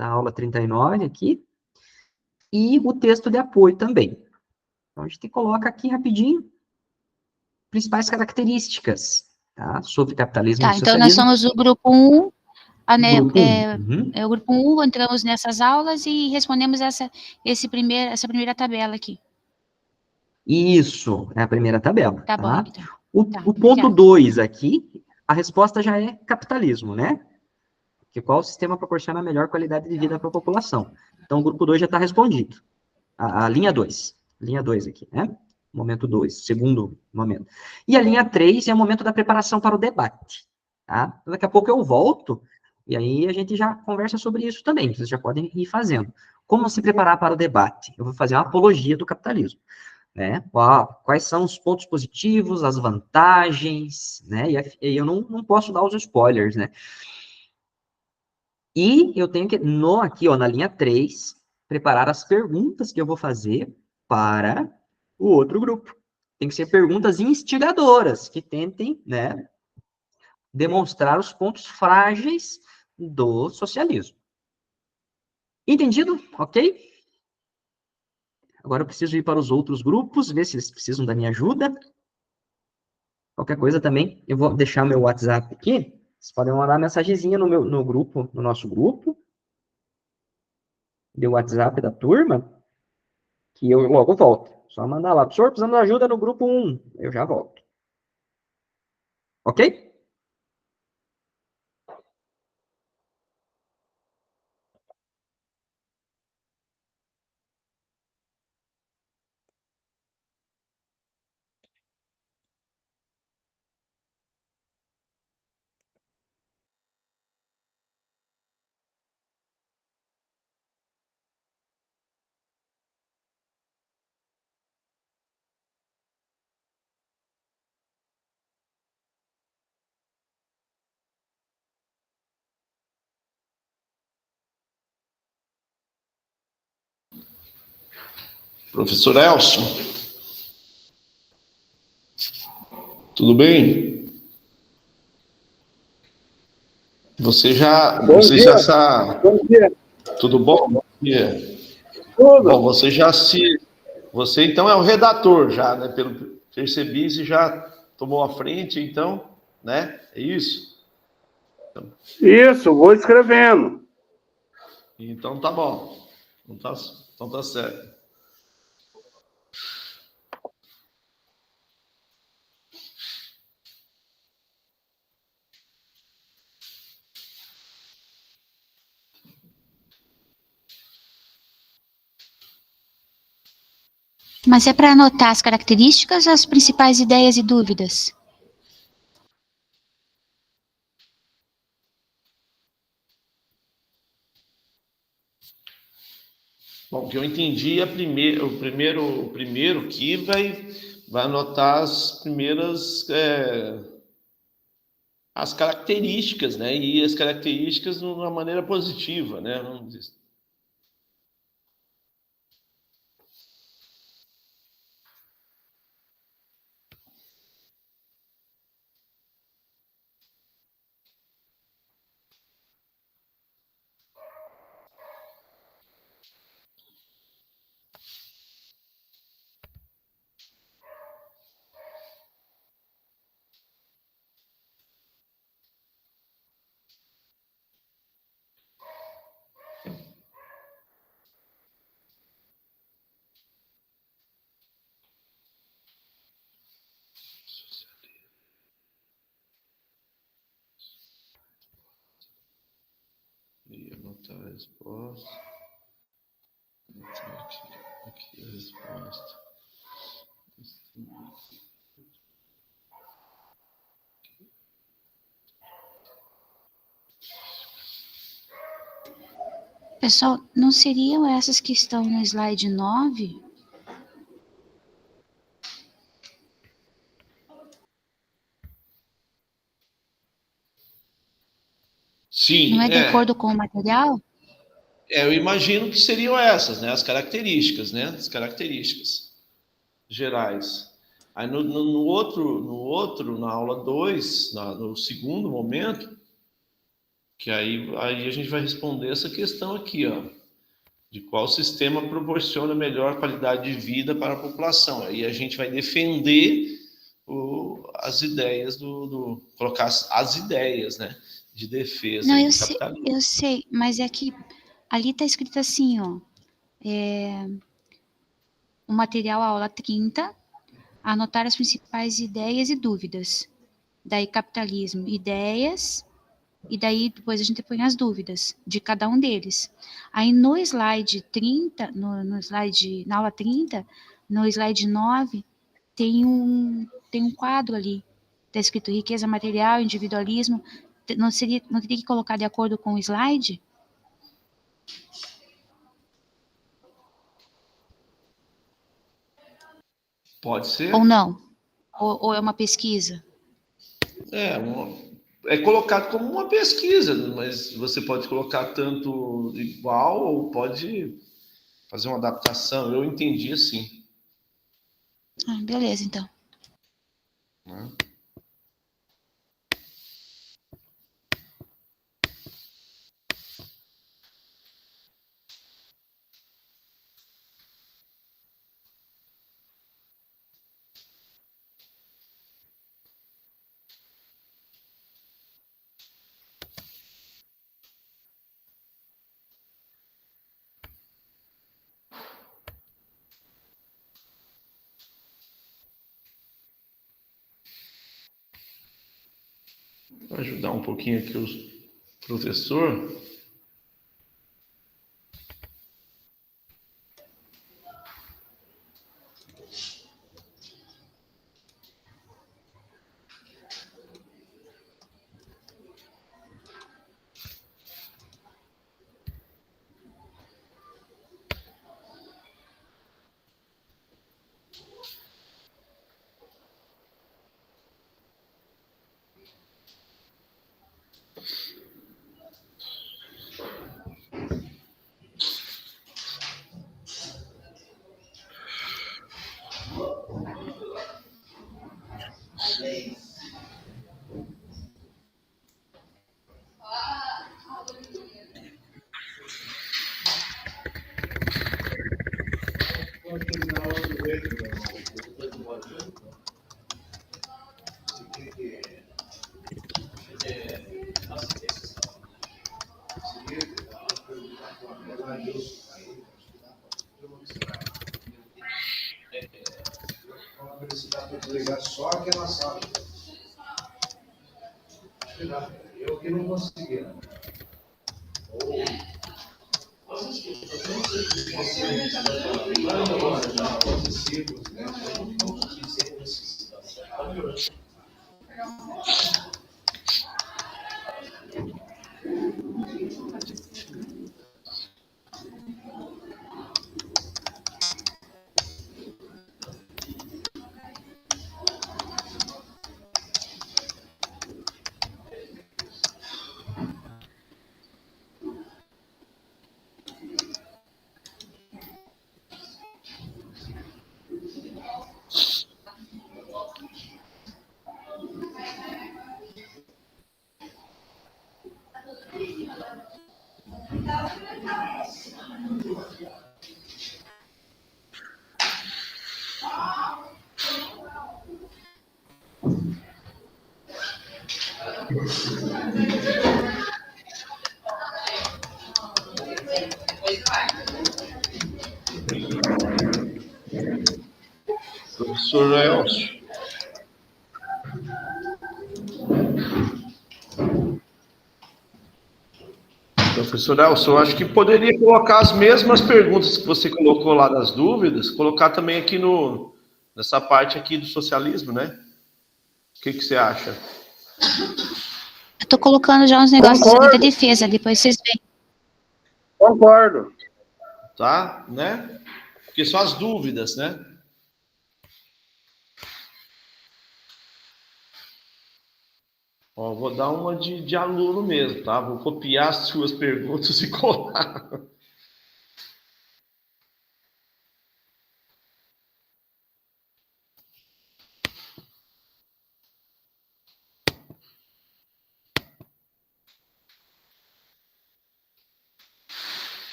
aula 39 aqui, e o texto de apoio também. Então, a gente coloca aqui rapidinho principais características, tá? Sobre capitalismo e Tá, então nós socialismo. somos o grupo 1, Grupo 1. Uhum. é o grupo 1, entramos nessas aulas e respondemos essa primeira tabela aqui. Isso, é a primeira tabela, Tá bom, tá? então. O Tá, ponto obrigada. 2 aqui, a resposta já é capitalismo, né? Que qual sistema proporciona a melhor qualidade de vida para a população. Então, o grupo 2 já está respondido. A linha 2. Linha 2 aqui, né? Momento 2, segundo momento. E a linha 3 é o momento da preparação para o debate, tá? Daqui a pouco eu volto, e aí a gente já conversa sobre isso também, vocês já podem ir fazendo. Como se preparar para o debate? Eu vou fazer uma apologia do capitalismo, né? Quais são os pontos positivos, as vantagens, né? E eu não posso dar os spoilers, né? E eu tenho que, aqui, ó, na linha 3, preparar as perguntas que eu vou fazer para o outro grupo. Tem que ser perguntas instigadoras, que tentem, né, demonstrar os pontos frágeis do socialismo. Entendido? Ok? Agora eu preciso ir para os outros grupos, ver se eles precisam da minha ajuda. Qualquer coisa também, eu vou deixar meu WhatsApp aqui. Vocês podem mandar mensagenzinha no grupo, no nosso grupo, do WhatsApp da turma, que eu logo volto. Só mandar lá, professor, precisamos de ajuda no grupo 1. Eu já volto. Ok? Professor Elcio, tudo bem? Você já está... Bom dia. Tudo bom? Bom dia. Tudo. Bom, você então é o redator já, né? Pelo percebi, você já tomou a frente, então, né? É isso? Isso, vou escrevendo. Então tá bom. Então tá certo. Mas é para anotar as características ou as principais ideias e dúvidas? Bom, o que eu entendi é o primeiro que vai anotar as primeiras as características, né? E as características de uma maneira positiva, né? Vamos dizer. E anotar a resposta. Aqui a resposta. Pessoal, não seriam essas que estão no slide 9? Sim, Não é de acordo com o material? eu imagino que seriam essas, né? As características, né? As características gerais. Aí no outro, na aula 2, no segundo momento, que aí a gente vai responder essa questão aqui, ó, de qual sistema proporciona melhor qualidade de vida para a população. Aí a gente vai defender as ideias colocar as ideias, né, de defesa Não, do capitalismo. eu sei, mas é que ali está escrito assim, ó, o material aula 30, anotar as principais ideias e dúvidas. Daí capitalismo, ideias, e daí depois a gente põe as dúvidas de cada um deles. Aí no slide 30, na aula 30, no slide 9, tem um quadro ali, está escrito riqueza material, individualismo. Não teria que colocar de acordo com o slide? Pode ser? Ou não? Ou é uma pesquisa? É colocado como uma pesquisa, mas você pode colocar tanto igual ou pode fazer uma adaptação. Eu entendi assim. Ah, beleza, então. Né? Vou ajudar um pouquinho aqui o professor. Só aquela sala. Eu que não consegui. Professor Elcio. professor Elson, eu acho que poderia colocar as mesmas perguntas que você colocou lá nas dúvidas, colocar também aqui nessa parte aqui do socialismo, né? O que você acha? Eu tô colocando já uns negócios ali Concordo. da defesa, depois vocês veem. Concordo. Tá? Né? Porque são as dúvidas, né? Ó, vou dar uma de aluno mesmo, tá? Vou copiar as suas perguntas e colar.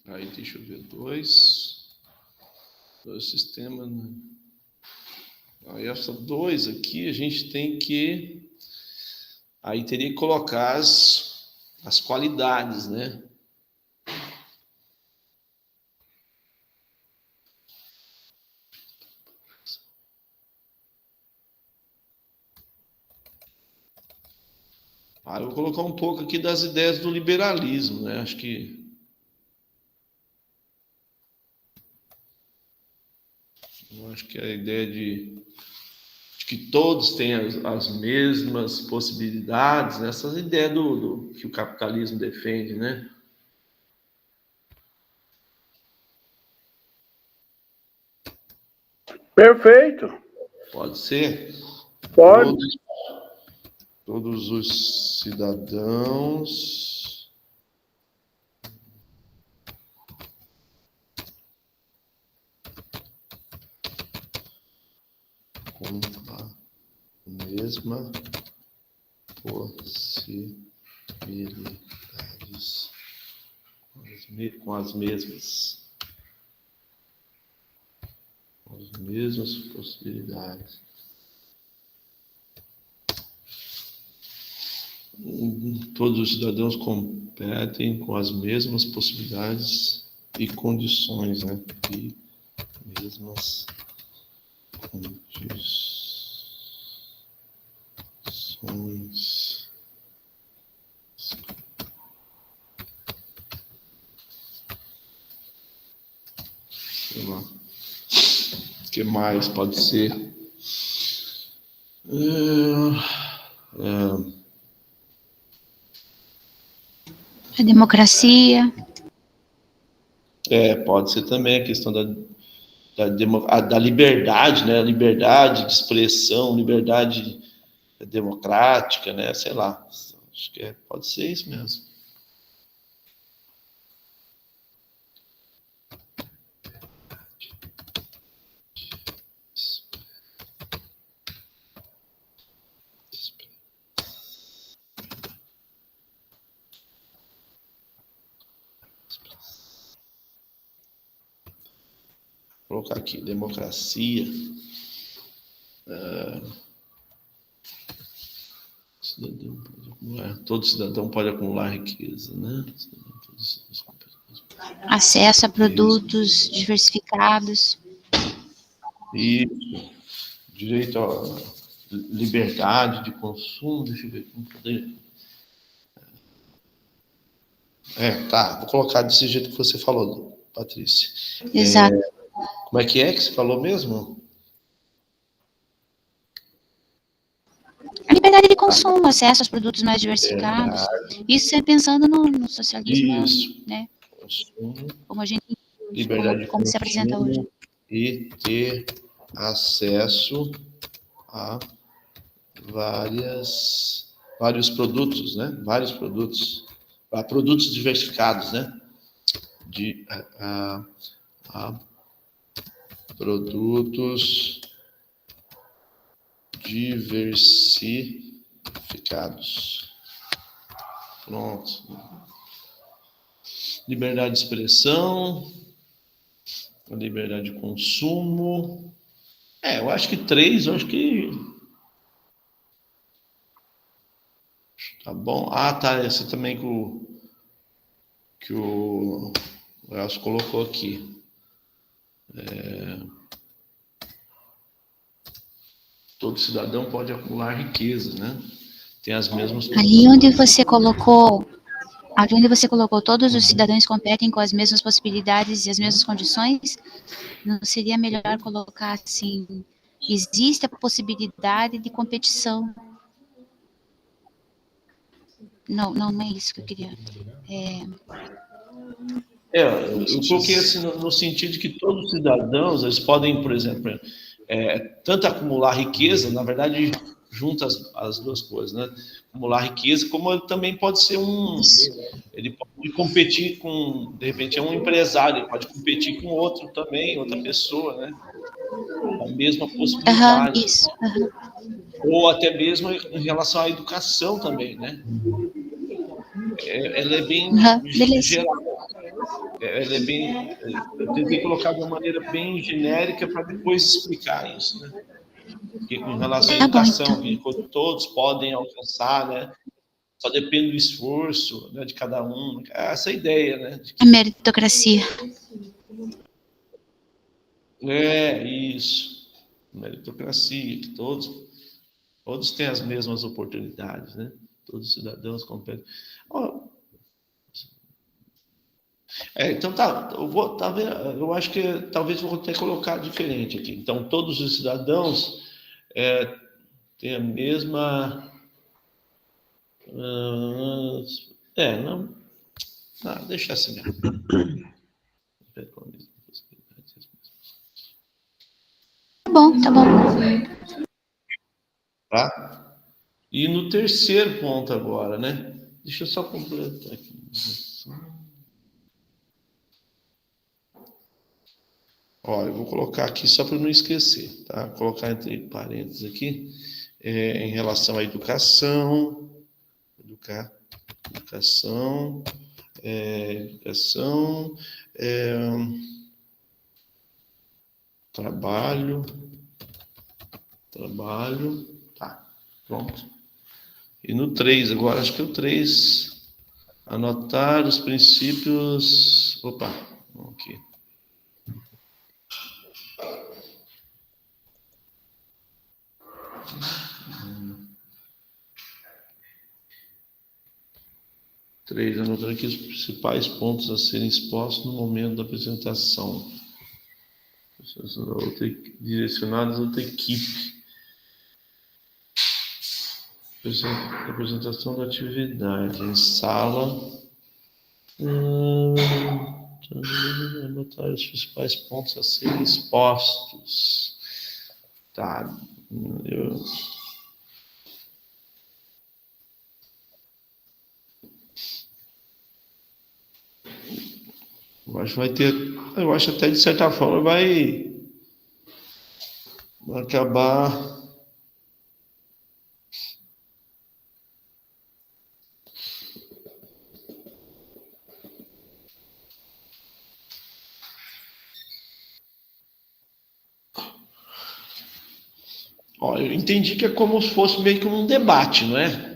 Aí, deixa eu ver. Dois sistemas. Né? Aí, essa 2 aqui, a gente tem que... Aí, teria que colocar as qualidades, né? Aí, eu vou colocar um pouco aqui das ideias do liberalismo, né? Acho que... Eu acho que a ideia de que todos têm as mesmas possibilidades, né? Essas ideias que o capitalismo defende, né? Perfeito. Pode ser? Pode. Todos os cidadãos com a mesma possibilidades, com as mesmas possibilidades. Todos os cidadãos competem com as mesmas possibilidades e condições, né? E mesmas condições. Sei lá. O que mais pode ser? A democracia. Pode ser também a questão da liberdade, né? Liberdade de expressão, liberdade democrática, né? Sei lá. Acho que pode ser isso mesmo. Vou colocar aqui, democracia. Todo cidadão pode acumular riqueza, né? Acesso a produtos diversificados. Isso. direito à liberdade de consumo, deixa eu ver aqui. Tá, vou colocar desse jeito que você falou, Patrícia. Exato. Como é que você falou mesmo? A liberdade de consumo, acesso aos produtos mais diversificados. Isso é pensando no socialismo, Isso. né? Consumo, Como a gente, liberdade de como se apresenta hoje. consumo e ter acesso a vários produtos, né? Vários produtos. A produtos diversificados, né? A produtos diversificados. Pronto. Liberdade de expressão, liberdade de consumo. Eu acho que 3, eu acho que tá bom. Tá, essa também que o Elcio colocou aqui. Todo cidadão pode acumular riqueza, né? Tem as mesmas Ali onde você colocou todos os cidadãos competem com as mesmas possibilidades e as mesmas condições, não seria melhor colocar assim, existe a possibilidade de competição. Não é isso que eu queria. Eu coloquei assim no sentido de que todos os cidadãos, eles podem, por exemplo, tanto acumular riqueza, na verdade, junta as duas coisas, né? Acumular riqueza, como ele também pode ser ele pode competir com, de repente, um empresário, ele pode competir com outro também, outra pessoa, né? A mesma possibilidade. Isso. Ou até mesmo em relação à educação também, né? Ela é bem geral. Ela é bem. Eu tentei colocar de uma maneira bem genérica para depois explicar isso, né? Porque com relação à educação, que todos podem alcançar, né? Só depende do esforço, né, de cada um. Essa é a ideia, né? A meritocracia. Isso. Meritocracia, que todos têm as mesmas oportunidades, né? Todos os cidadãos competem. Então eu acho que talvez vou ter que colocar diferente aqui. Então, todos os cidadãos têm a mesma. Não, deixa assim mesmo. Tá bom. Tá? E no terceiro ponto agora, né? Deixa eu só completar aqui. Eu vou colocar aqui só para não esquecer, tá? Vou colocar entre parênteses aqui, em relação à educação, trabalho, tá, pronto. E no 3, agora acho que é o 3, anotar os princípios, aqui. Anotando aqui os principais pontos a serem expostos no momento da apresentação. Direcionados a outra equipe. Apresentação da atividade em sala. Anotar os principais pontos a serem expostos. Tá. Eu acho que vai ter. Eu acho até de certa forma vai acabar. Eu entendi que é como se fosse meio que um debate, não é?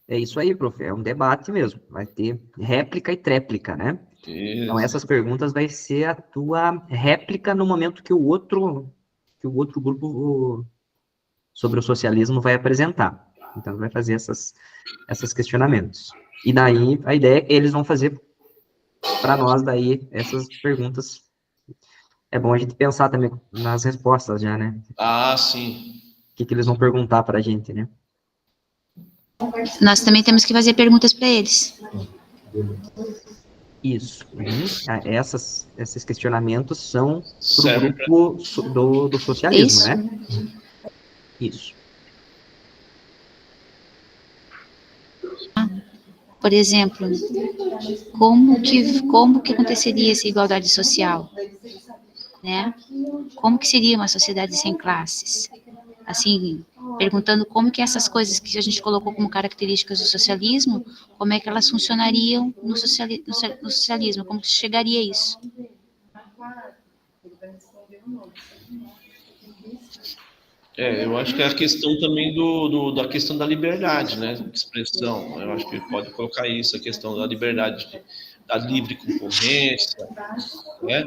É isso aí, prof. É um debate mesmo. Vai ter réplica e tréplica, né? Então, essas perguntas vai ser a tua réplica no momento que o outro grupo sobre o socialismo vai apresentar. Então, vai fazer esses questionamentos. E daí, a ideia é que eles vão fazer para nós, daí, essas perguntas. É bom a gente pensar também nas respostas já, né? Ah, sim. O que eles vão perguntar para a gente, né? Nós também temos que fazer perguntas para eles. Isso. Esses questionamentos são para o Serve grupo do socialismo, Isso. né? Isso. Por exemplo, como que aconteceria essa igualdade social, né? Como que seria uma sociedade sem classes? Assim, perguntando como que essas coisas que a gente colocou como características do socialismo, como é que elas funcionariam no socialismo, como que chegaria a isso? Eu acho que é a questão também da questão da liberdade, né, de expressão. Eu acho que pode colocar isso, a questão da liberdade, da livre concorrência, né,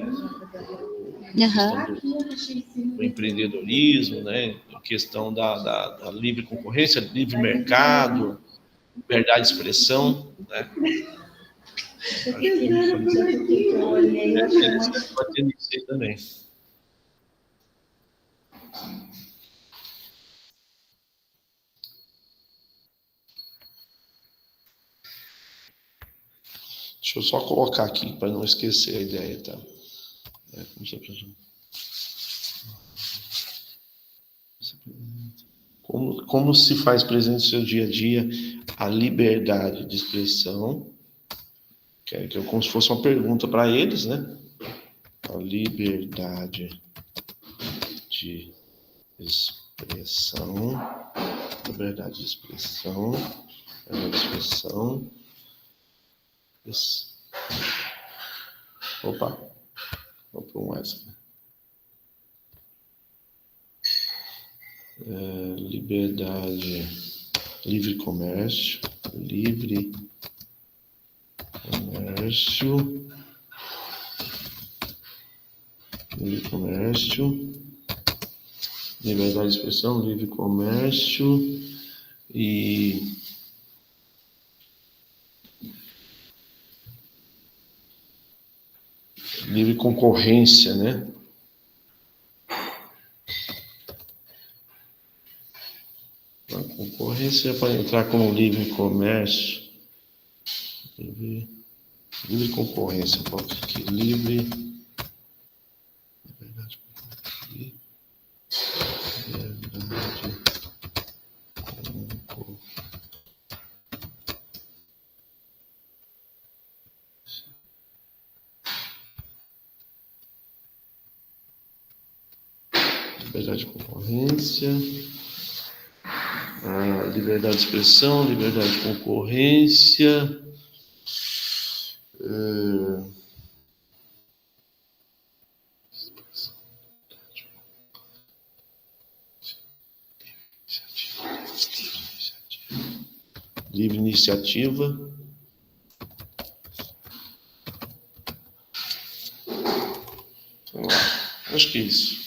do empreendedorismo, né, a questão da livre concorrência, livre mercado, liberdade de expressão, né. Acho que pode ter isso aí também. Deixa eu só colocar aqui para não esquecer a ideia, tá? Como se faz presente no seu dia a dia a liberdade de expressão, que é como se fosse uma pergunta para eles, né? A liberdade de expressão, liberdade de expressão, liberdade de expressão. Opa, vou pôr um essa. Liberdade, livre comércio, livre comércio, liberdade de expressão, livre comércio e livre concorrência, né? A concorrência pode entrar como livre comércio, livre concorrência, coloca aqui, livre liberdade de concorrência, liberdade de expressão, liberdade de concorrência, livre iniciativa. Acho que é isso.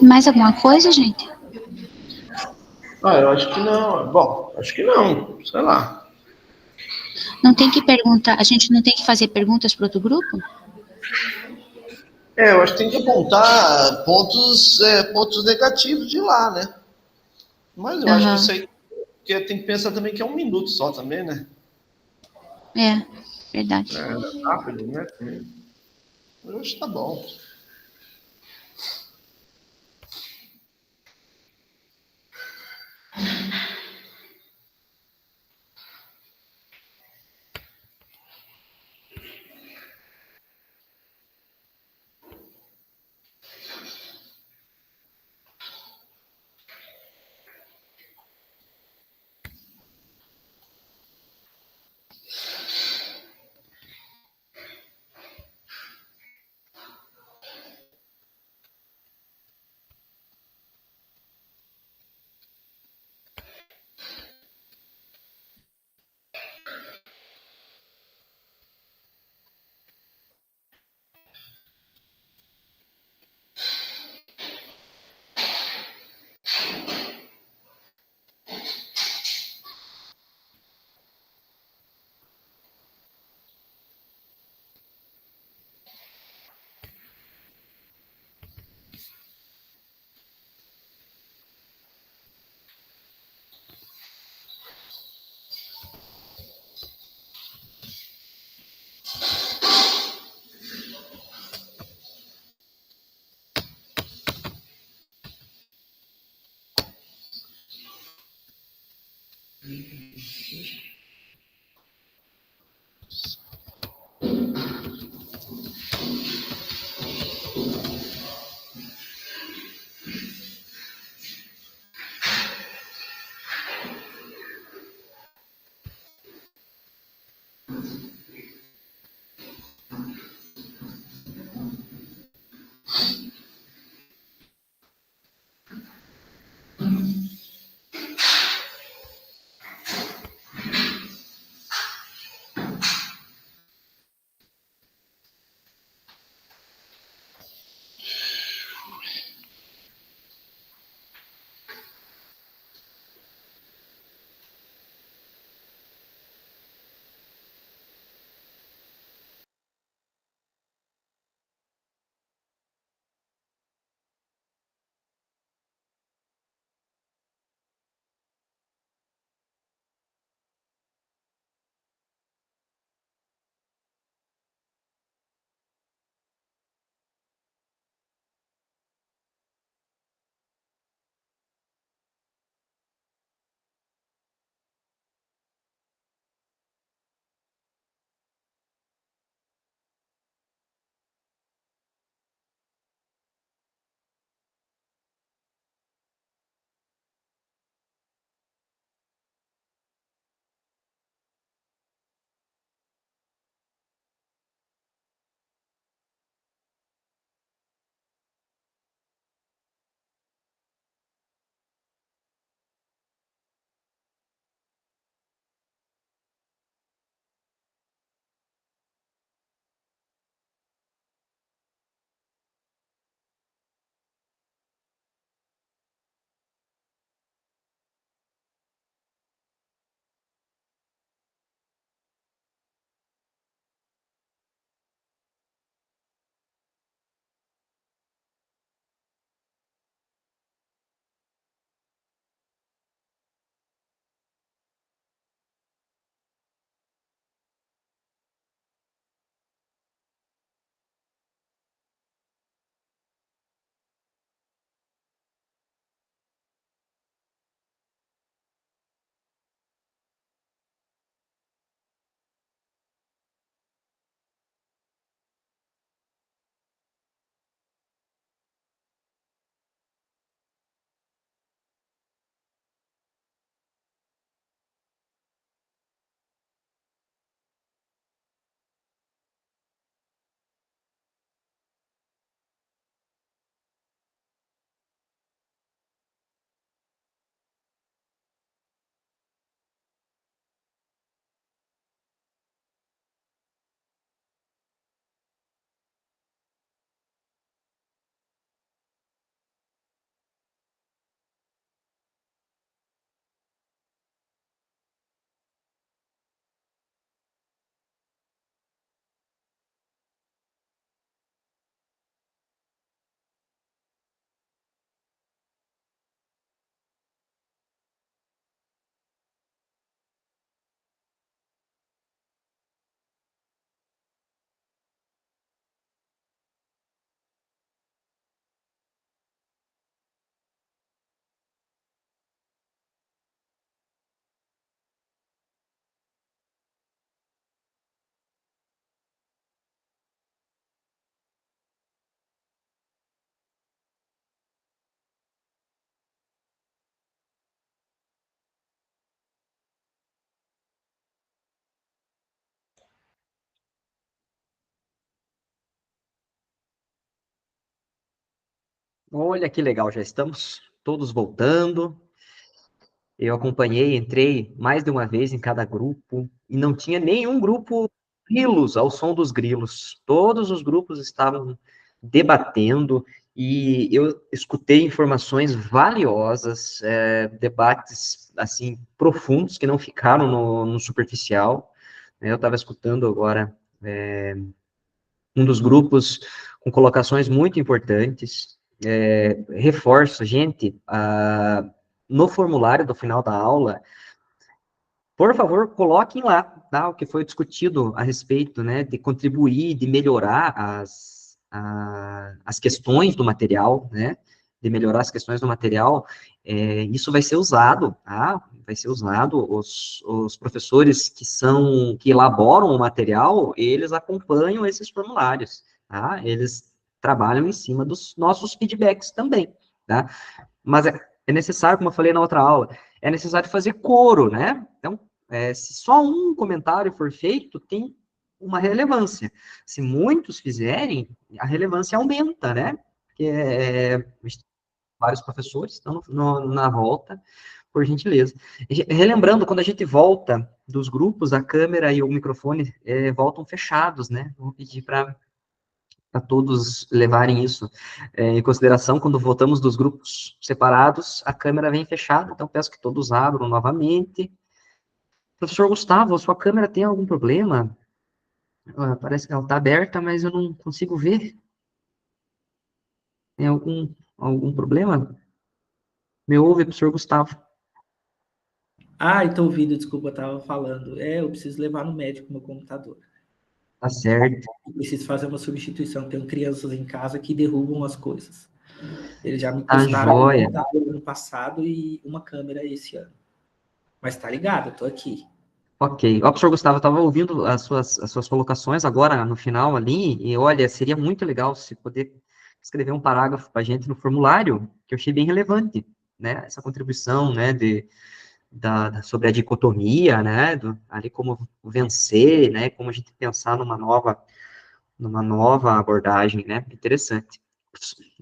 Mais alguma coisa, gente? Eu acho que não. Bom, acho que não. Sei lá. Não tem que perguntar, a gente não tem que fazer perguntas para outro grupo? Eu acho que tem que apontar pontos negativos de lá, né? Mas eu acho que isso aí que tem que pensar também que é 1 minuto só também, né? É, verdade. Rápido, né? Eu acho que tá bom. Olha que legal, já estamos todos voltando. Eu acompanhei, entrei mais de uma vez em cada grupo e não tinha nenhum grupo grilos ao som dos grilos. Todos os grupos estavam debatendo e eu escutei informações valiosas, debates assim profundos que não ficaram no superficial. Eu estava escutando agora um dos grupos com colocações muito importantes. Reforço, gente, no formulário do final da aula, por favor, coloquem lá, tá, o que foi discutido a respeito, né, de contribuir, de melhorar as questões do material, né, de melhorar as questões do material. Isso vai ser usado, tá, vai ser usado, os professores que elaboram o material, eles acompanham esses formulários, tá, eles trabalham em cima dos nossos feedbacks também, tá, mas é necessário, como eu falei na outra aula, é necessário fazer coro, né, então, se só um comentário for feito, tem uma relevância. Se muitos fizerem, a relevância aumenta, né? Porque vários professores estão na volta, por gentileza. Relembrando, quando a gente volta dos grupos, a câmera e o microfone voltam fechados, né? Vou pedir para todos levarem isso em consideração. Quando voltamos dos grupos separados, a câmera vem fechada, então peço que todos abram novamente. Professor Gustavo, a sua câmera tem algum problema? Parece que ela está aberta, mas eu não consigo ver. Tem algum problema? Me ouve, professor Gustavo. Estou ouvindo, desculpa, eu estava falando. Eu preciso levar no médico meu computador. Tá certo. Eu preciso fazer uma substituição. Tenho crianças em casa que derrubam as coisas. Eles já me Tá custaram um joia. computador ano passado e uma câmera esse ano. Mas tá ligado, eu tô aqui. Ok. Ó, professor Gustavo, eu estava ouvindo as suas colocações agora no final ali, e olha, seria muito legal se poder escrever um parágrafo para a gente no formulário, que eu achei bem relevante, né? Essa contribuição, né, sobre a dicotomia, né, ali como vencer, né, como a gente pensar numa nova abordagem, né, interessante.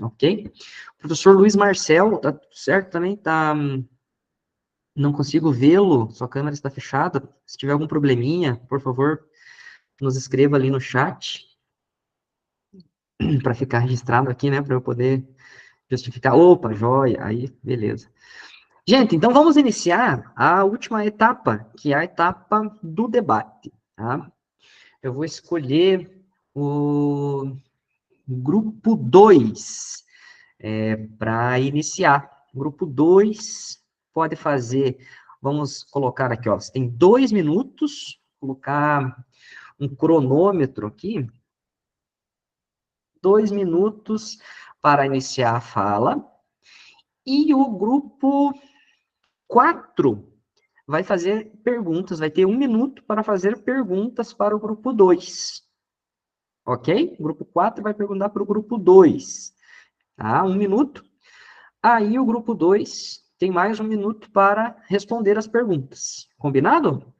Ok? O professor Luiz Marcel, tá certo também? Não consigo vê-lo, sua câmera está fechada. Se tiver algum probleminha, por favor, nos escreva ali no chat, para ficar registrado aqui, né, para eu poder justificar. Opa, joia, aí, beleza. Gente, então vamos iniciar a última etapa, que é a etapa do debate, tá? Eu vou escolher o grupo 2 para iniciar. Grupo 2 pode fazer, vamos colocar aqui, ó, você tem 2 minutos, colocar um cronômetro aqui, 2 minutos para iniciar a fala, e o grupo 4 vai fazer perguntas, vai ter 1 minuto para fazer perguntas para o grupo 2. Ok? O grupo 4 vai perguntar para o grupo 2. Tá? 1 minuto. Aí o grupo 2 tem mais 1 minuto para responder as perguntas. Combinado?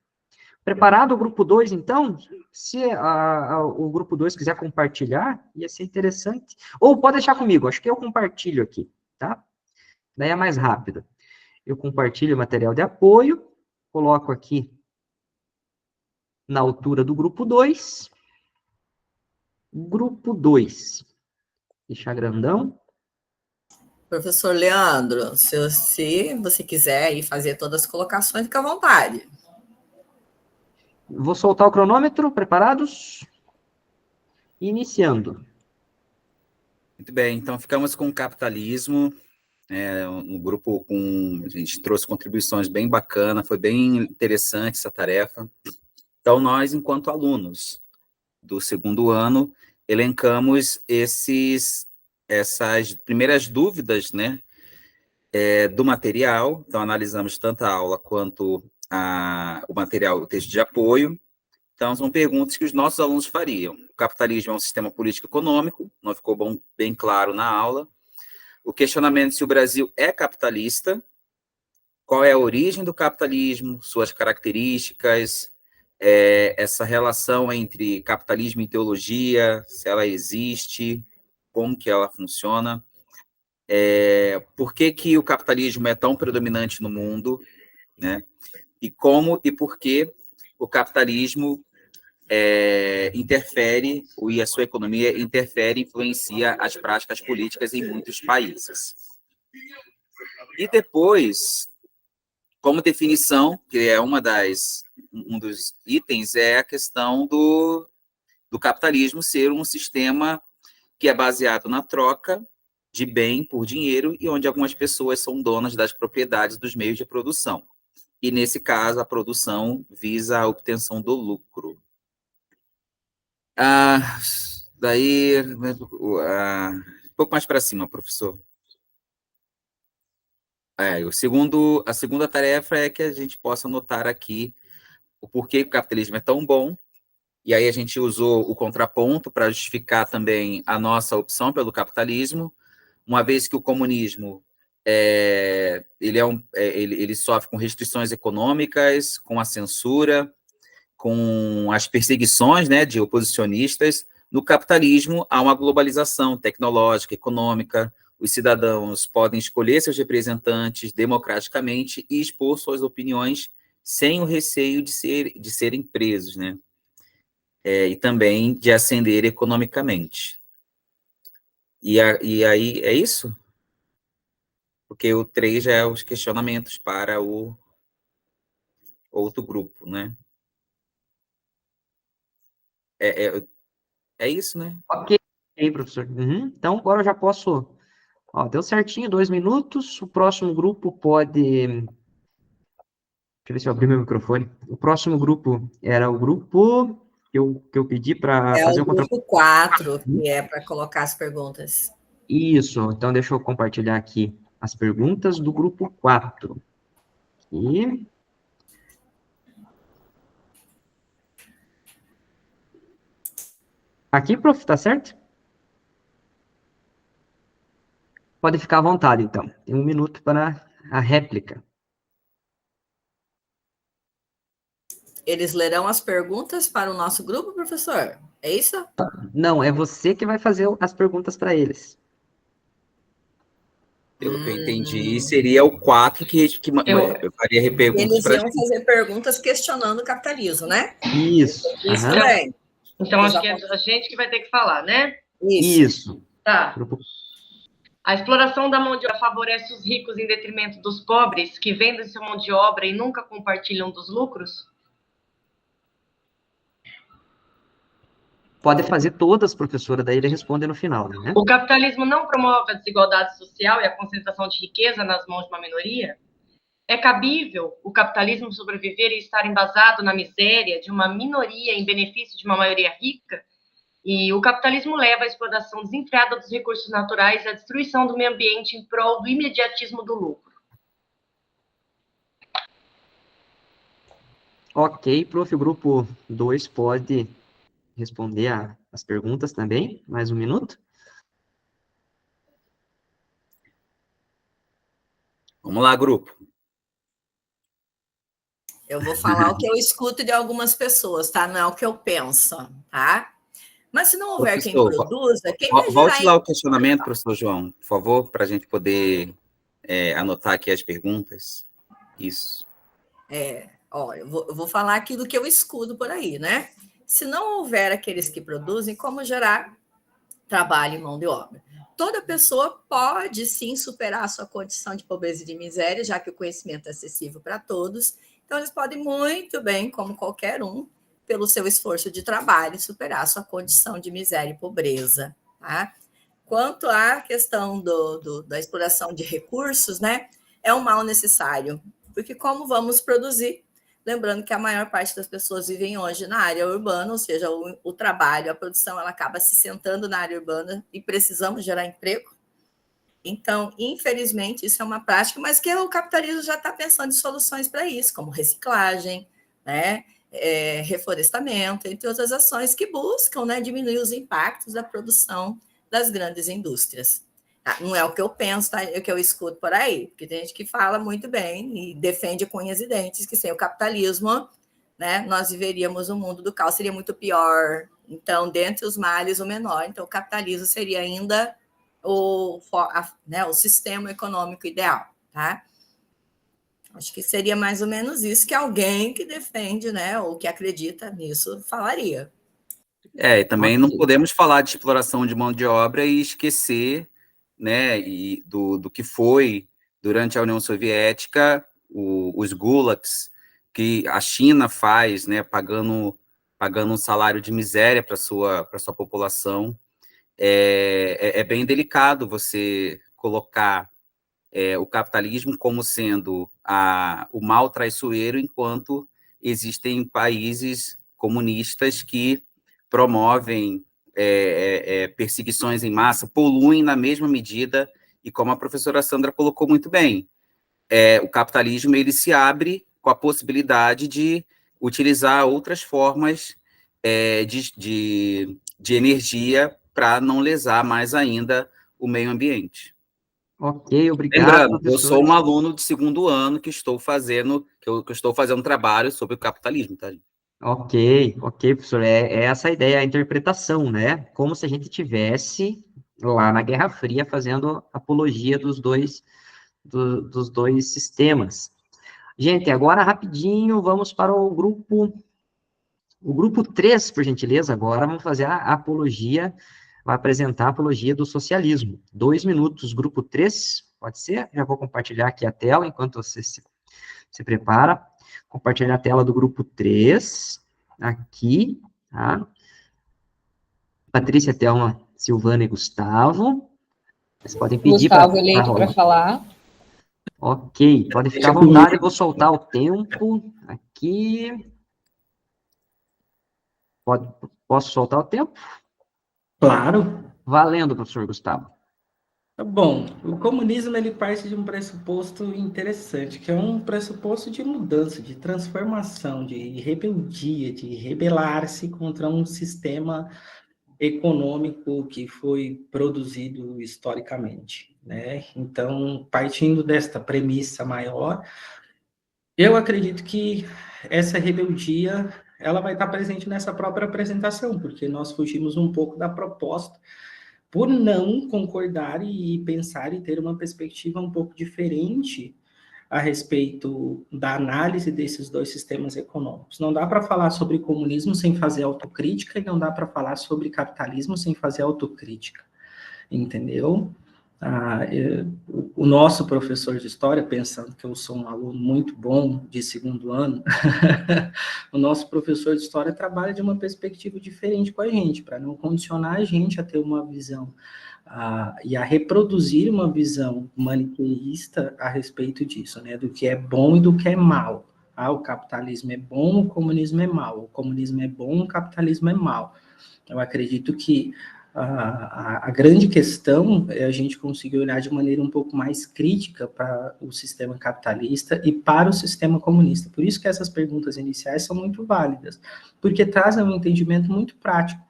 Preparado o grupo 2, então? Se o grupo 2 quiser compartilhar, ia ser interessante. Ou pode deixar comigo, acho que eu compartilho aqui, tá? Daí é mais rápido. Eu compartilho o material de apoio, coloco aqui na altura do grupo 2. Grupo 2. Deixar grandão. Professor Leandro, se você quiser ir fazer todas as colocações, fica à vontade. Vou soltar o cronômetro, preparados? Iniciando. Muito bem, então ficamos com o capitalismo, um grupo a gente trouxe contribuições bem bacanas, foi bem interessante essa tarefa. Então nós, enquanto alunos do segundo ano, elencamos essas primeiras dúvidas, né, do material. Então analisamos tanto a aula quanto o material, o texto de apoio. Então, são perguntas que os nossos alunos fariam. O capitalismo é um sistema político-econômico, não ficou bem claro na aula. O questionamento se o Brasil é capitalista, qual é a origem do capitalismo, suas características, essa relação entre capitalismo e teologia, se ela existe, como que ela funciona. por que o capitalismo é tão predominante no mundo, né? E como e por que o capitalismo interfere, e a sua economia interfere, influencia as práticas políticas em muitos países. E depois, como definição, que é um dos itens, é a questão do capitalismo ser um sistema que é baseado na troca de bem por dinheiro e onde algumas pessoas são donas das propriedades dos meios de produção. E, nesse caso, a produção visa a obtenção do lucro. Daí, um pouco mais para cima, professor. A segunda tarefa é que a gente possa notar aqui o porquê o capitalismo é tão bom, e aí a gente usou o contraponto para justificar também a nossa opção pelo capitalismo, uma vez que o comunismo ele sofre com restrições econômicas, com a censura, com as perseguições, né, de oposicionistas. No capitalismo, há uma globalização tecnológica, econômica, os cidadãos podem escolher seus representantes democraticamente e expor suas opiniões sem o receio de serem presos, né? E também de ascender economicamente. E aí, é isso? Porque o 3 já é os questionamentos para o outro grupo, né? É isso, né? Ok, professor. Então, agora eu já posso... deu certinho, 2 minutos. O próximo grupo pode... Deixa eu ver se eu abri meu microfone. O próximo grupo era o grupo que eu pedi para fazer o grupo 4, que é para colocar as perguntas. Isso, então deixa eu compartilhar aqui as perguntas do grupo 4. Aqui, prof, tá certo? Pode ficar à vontade, então. Tem 1 minuto para a réplica. Eles lerão as perguntas para o nosso grupo, professor? É isso? Não, é você que vai fazer as perguntas para eles. Pelo que eu entendi, seria o 4 que eu faria perguntas para... Eles iam fazer perguntas questionando o capitalismo, né? Isso. Isso também. Então, acho que é a gente que vai ter que falar, né? Isso. Tá. A exploração da mão de obra favorece os ricos em detrimento dos pobres, que vendem sua mão de obra e nunca compartilham dos lucros? Pode fazer todas, professora, daí ele responde no final, né? O capitalismo não promove a desigualdade social e a concentração de riqueza nas mãos de uma minoria? É cabível o capitalismo sobreviver e estar embasado na miséria de uma minoria em benefício de uma maioria rica? E o capitalismo leva à exploração desenfreada dos recursos naturais e à destruição do meio ambiente em prol do imediatismo do lucro. Ok, prof. O grupo 2 pode responder as perguntas também. Mais 1 minuto. Vamos lá, grupo. Eu vou falar o que eu escuto de algumas pessoas, tá? Não é o que eu penso, tá? Mas se não houver professor, quem produza, quem vai gerar... Volte lá o questionamento, professor João, por favor, para a gente poder anotar aqui as perguntas. Isso. Eu vou falar aquilo que eu escuto por aí, né? Se não houver aqueles que produzem, como gerar trabalho e mão de obra? Toda pessoa pode, sim, superar a sua condição de pobreza e de miséria, já que o conhecimento é acessível para todos. Então, eles podem muito bem, como qualquer um, pelo seu esforço de trabalho, superar a sua condição de miséria e pobreza. Tá? Quanto à questão da exploração de recursos, né, é um mal necessário, porque como vamos produzir? Lembrando que a maior parte das pessoas vivem hoje na área urbana, ou seja, o trabalho, a produção, ela acaba se sentando na área urbana e precisamos gerar emprego. Então, infelizmente, isso é uma prática, mas que o capitalismo já está pensando em soluções para isso, como reciclagem, né, reflorestamento, entre outras ações que buscam, né, diminuir os impactos da produção das grandes indústrias. Não é o que eu penso, tá? É o que eu escuto por aí, porque tem gente que fala muito bem e defende com unhas e dentes que sem o capitalismo, né, nós viveríamos um mundo do caos, seria muito pior. Então, dentre os males, o menor. Então, o capitalismo seria ainda o sistema econômico ideal, tá? Acho que seria mais ou menos isso que alguém que defende, né, ou que acredita nisso falaria. E também não podemos falar de exploração de mão de obra e esquecer, né, do que foi, durante a União Soviética, os gulags, que a China faz, né, pagando um salário de miséria para sua população. É bem delicado você colocar o capitalismo como sendo o mal traiçoeiro, enquanto existem países comunistas que promovem perseguições em massa, poluem na mesma medida, e como a professora Sandra colocou muito bem, o capitalismo ele se abre com a possibilidade de utilizar outras formas de energia para não lesar mais ainda o meio ambiente. Ok, obrigado, Lembrando, professor. eu sou um aluno de segundo ano que estou fazendo um trabalho sobre o capitalismo, tá, gente? Ok, professor, é essa a ideia, a interpretação, né? Como se a gente tivesse lá na Guerra Fria fazendo apologia dos dois sistemas. Gente, agora rapidinho, vamos para o grupo 3, por gentileza, agora vamos fazer a apologia, vai apresentar a apologia do socialismo. 2 minutos, grupo 3, pode ser? Já vou compartilhar aqui a tela enquanto você se prepara. Compartilhar a tela do grupo 3, aqui, tá? Patrícia, Thelma, Silvana e Gustavo. Vocês podem pedir para Gustavo eleito para falar. Ok, podem ficar à vontade, eu vou soltar o tempo aqui. Posso soltar o tempo? Claro. Valendo, professor Gustavo. Bom, o comunismo ele parte de um pressuposto interessante, que é um pressuposto de mudança, de transformação, de rebeldia, de rebelar-se contra um sistema econômico que foi produzido historicamente, né? Então, partindo desta premissa maior, eu acredito que essa rebeldia ela vai estar presente nessa própria apresentação, porque nós fugimos um pouco da proposta por não concordar e pensar e ter uma perspectiva um pouco diferente a respeito da análise desses dois sistemas econômicos. Não dá para falar sobre comunismo sem fazer autocrítica e não dá para falar sobre capitalismo sem fazer autocrítica, entendeu? O nosso professor de história, pensando que eu sou um aluno muito bom de segundo ano, o nosso professor de história trabalha de uma perspectiva diferente com a gente, para não condicionar a gente a ter uma visão e a reproduzir uma visão maniqueísta a respeito disso, né, do que é bom e do que é mal. O capitalismo é bom, o comunismo é mal. O comunismo é bom, o capitalismo é mal. Eu acredito que a grande questão é a gente conseguir olhar de maneira um pouco mais crítica para o sistema capitalista e para o sistema comunista. Por isso que essas perguntas iniciais são muito válidas, porque trazem um entendimento muito prático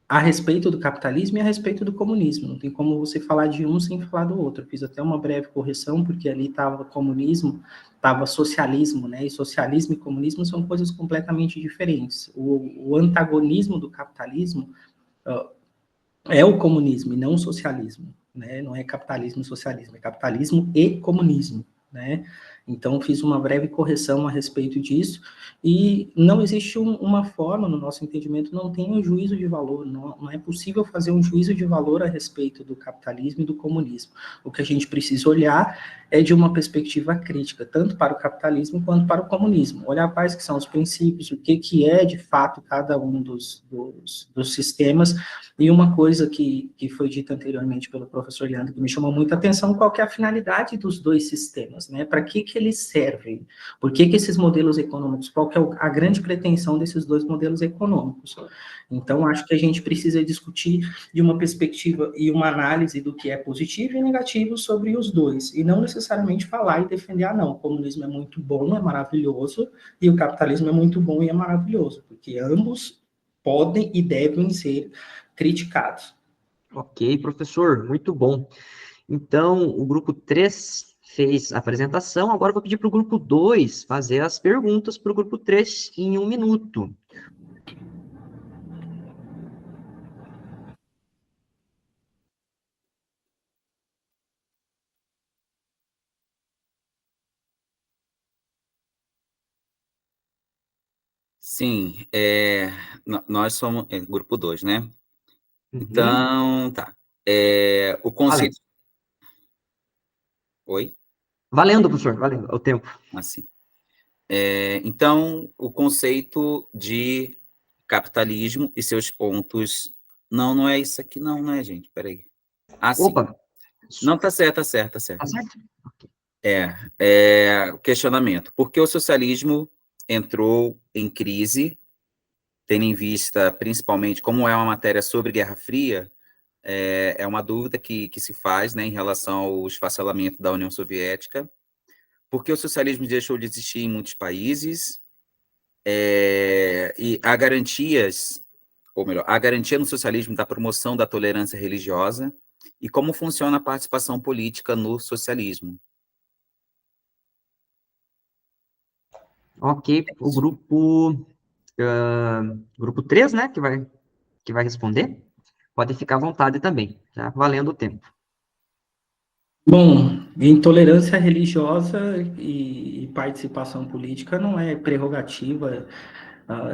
a respeito do capitalismo e a respeito do comunismo. Não tem como você falar de um sem falar do outro. Eu fiz até uma breve correção, porque ali estava comunismo, estava socialismo, né? E socialismo e comunismo são coisas completamente diferentes. O antagonismo do capitalismo é o comunismo e não o socialismo, né? Não é capitalismo e socialismo, é capitalismo e comunismo, né? Então, fiz uma breve correção a respeito disso, e não existe uma forma, no nosso entendimento, não tem um juízo de valor, não é possível fazer um juízo de valor a respeito do capitalismo e do comunismo. O que a gente precisa olhar é de uma perspectiva crítica, tanto para o capitalismo quanto para o comunismo. Olhar quais que são os princípios, o que é, de fato, cada um dos sistemas, e uma coisa que foi dita anteriormente pelo professor Leandro, que me chamou muita atenção, qual que é a finalidade dos dois sistemas, né? Para que eles servem? Por que esses modelos econômicos? Qual que é a grande pretensão desses dois modelos econômicos? Então, acho que a gente precisa discutir de uma perspectiva e uma análise do que é positivo e negativo sobre os dois, e não necessariamente falar e defender, não, o comunismo é muito bom, é maravilhoso, e o capitalismo é muito bom e é maravilhoso, porque ambos podem e devem ser criticados. Ok, professor, muito bom. Então, o grupo 3 fez a apresentação, agora eu vou pedir para o grupo 2 fazer as perguntas para o grupo 3 em 1 minuto. Sim, nós somos grupo 2, né? Uhum. Então, tá. O conceito... Oi? Valendo, professor, valendo, o tempo. Assim. Então, o conceito de capitalismo e seus pontos... Não é isso aqui não, né, gente? Peraí. Sim. Opa! Não, tá certo, tá certo. Tá certo? O questionamento. Por que o socialismo entrou em crise, tendo em vista, principalmente, como é uma matéria sobre Guerra Fria, é uma dúvida que se faz, né, em relação ao esfacelamento da União Soviética. Por que o socialismo deixou de existir em muitos países? E há garantias, ou melhor, a garantia no socialismo da promoção da tolerância religiosa, e como funciona a participação política no socialismo. Ok, o grupo 3, né, que vai responder, pode ficar à vontade também, tá? Valendo o tempo. Bom, intolerância religiosa e participação política não é prerrogativa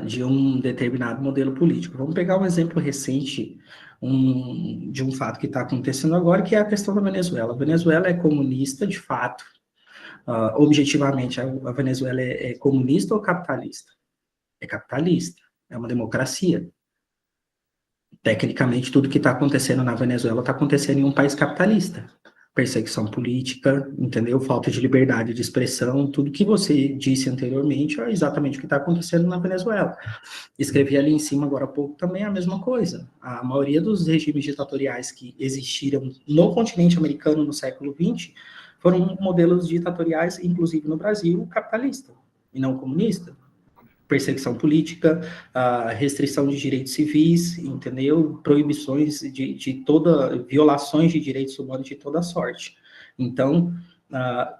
de um determinado modelo político. Vamos pegar um exemplo recente de um fato que está acontecendo agora, que é a questão da Venezuela. A Venezuela é comunista, de fato. Objetivamente, a Venezuela é comunista ou capitalista? É capitalista, é uma democracia. Tecnicamente, tudo que está acontecendo na Venezuela está acontecendo em um país capitalista. Perseguição política, entendeu? Falta de liberdade de expressão, tudo que você disse anteriormente é exatamente o que está acontecendo na Venezuela. Escrevi ali em cima agora há pouco também a mesma coisa. A maioria dos regimes ditatoriais que existiram no continente americano no século XX foram modelos ditatoriais, inclusive no Brasil, capitalista e não comunista. Perseguição política, restrição de direitos civis, entendeu? Proibições violações de direitos humanos de toda sorte. Então,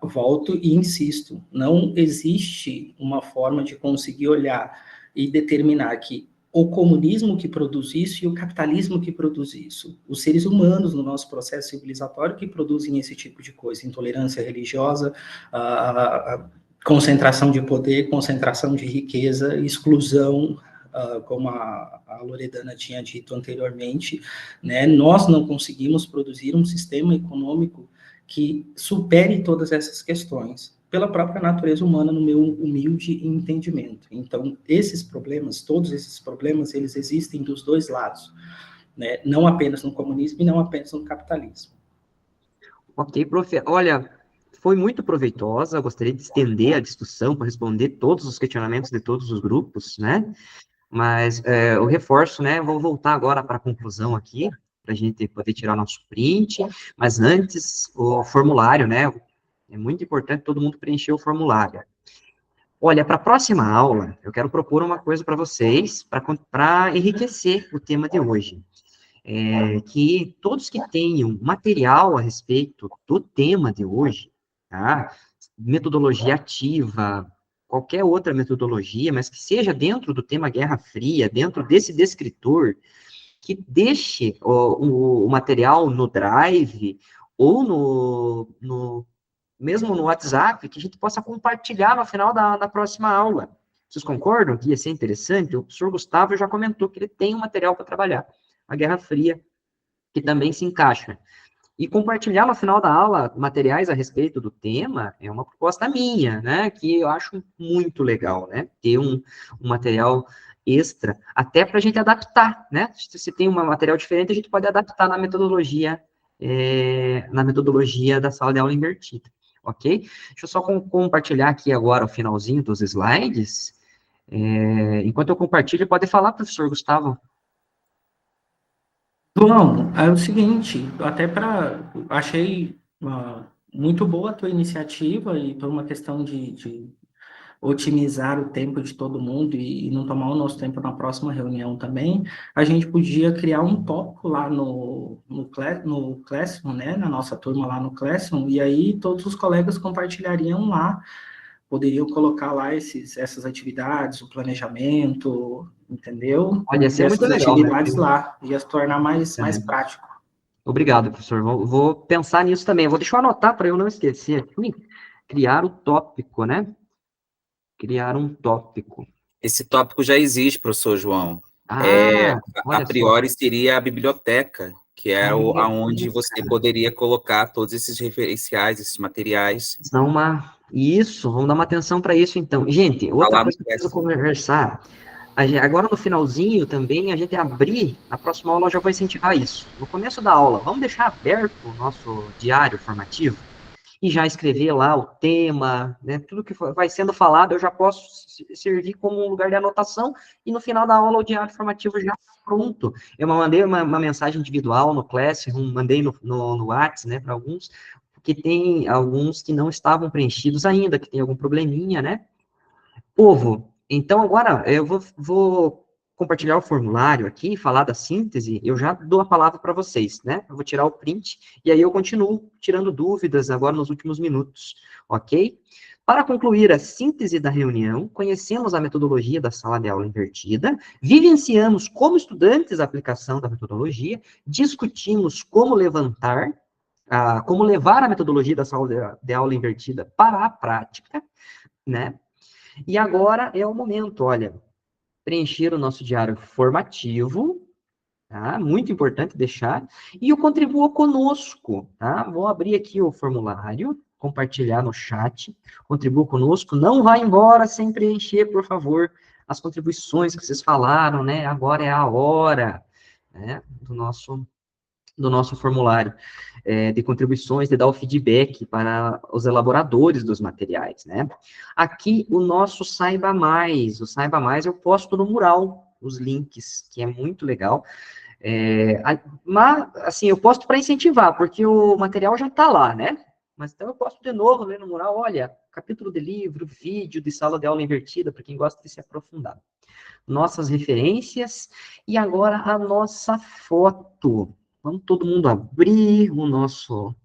volto e insisto, não existe uma forma de conseguir olhar e determinar que o comunismo que produz isso e o capitalismo que produz isso. Os seres humanos no nosso processo civilizatório que produzem esse tipo de coisa, intolerância religiosa, concentração de poder, concentração de riqueza, exclusão, como a Loredana tinha dito anteriormente, né? Nós não conseguimos produzir um sistema econômico que supere todas essas questões, pela própria natureza humana, no meu humilde entendimento. Então, esses problemas, todos esses problemas, eles existem dos dois lados, né? Não apenas no comunismo e não apenas no capitalismo. Ok, prof. Olha, foi muito proveitosa, eu gostaria de estender a discussão para responder todos os questionamentos de todos os grupos, né? Mas eu reforço, né? Vou voltar agora para a conclusão aqui, para a gente poder tirar nosso print, mas antes, o formulário, né? É muito importante todo mundo preencher o formulário. Olha, para a próxima aula, eu quero propor uma coisa para vocês, para enriquecer o tema de hoje. Que todos que tenham material a respeito do tema de hoje, tá? Metodologia ativa, qualquer outra metodologia, mas que seja dentro do tema Guerra Fria, dentro desse descritor, que deixe o material no Drive ou mesmo no WhatsApp, que a gente possa compartilhar no final da próxima aula. Vocês concordam que ia ser interessante? O professor Gustavo já comentou que ele tem um material para trabalhar, a Guerra Fria, que também se encaixa. E compartilhar no final da aula materiais a respeito do tema é uma proposta minha, né, que eu acho muito legal, né, ter um material extra, até para a gente adaptar, né, se tem um material diferente, a gente pode adaptar na metodologia da sala de aula invertida, ok? Deixa eu só compartilhar aqui agora o finalzinho dos slides. Enquanto eu compartilho, pode falar, professor Gustavo. João, é o seguinte, achei muito boa a tua iniciativa e por uma questão de otimizar o tempo de todo mundo e não tomar o nosso tempo na próxima reunião também, a gente podia criar um tópico lá no Classroom, né, na nossa turma lá no Classroom, e aí todos os colegas compartilhariam lá, poderiam colocar lá essas atividades, o planejamento, entendeu? Olha, isso é muito legal, atividades, né? Lá, ia se tornar mais prático. Obrigado, professor. Vou pensar nisso também. Deixa eu anotar para eu não esquecer aqui. Criar o tópico, né? Criar um tópico. Esse tópico já existe, professor João. Olha A priori só. seria a biblioteca, que é aonde Isso, você poderia colocar todos esses referenciais, esses materiais. Isso, vamos dar uma atenção para isso, então. Gente, Tá outra lá no coisa que eu preciso conversar, agora no finalzinho também, a gente abrir, na próxima aula eu já vou incentivar isso. No começo da aula, vamos deixar aberto o nosso diário formativo e já escrever lá o tema, né, tudo que vai sendo falado, eu já posso servir como um lugar de anotação, e no final da aula o diário formativo já está pronto. Eu mandei uma mensagem individual no Classroom, mandei no WhatsApp, né, para alguns, porque tem alguns que não estavam preenchidos ainda, que tem algum probleminha, né? Povo, então agora eu vou compartilhar o formulário aqui, falar da síntese, eu já dou a palavra para vocês, né? Eu vou tirar o print, e aí eu continuo tirando dúvidas agora nos últimos minutos, ok? Para concluir a síntese da reunião, conhecemos a metodologia da sala de aula invertida, vivenciamos como estudantes a aplicação da metodologia, discutimos como como levar a metodologia da sala de aula invertida para a prática, né? E agora é o momento, olha, preencher o nosso diário formativo, tá? Muito importante deixar, e o contribua conosco, tá? Vou abrir aqui o formulário, compartilhar no chat, contribua conosco, não vá embora sem preencher, por favor, as contribuições que vocês falaram, né? Agora é a hora, né, do nosso formulário de contribuições, de dar o feedback para os elaboradores dos materiais, né? Aqui, o nosso Saiba Mais. O Saiba Mais eu posto no mural, os links, que é muito legal. Mas, assim, eu posto para incentivar, porque o material já está lá, né? Mas então eu posto de novo ali no mural, olha, capítulo de livro, vídeo de sala de aula invertida, para quem gosta de se aprofundar. Nossas referências, e agora a nossa foto. Vamos todo mundo abrir o nossa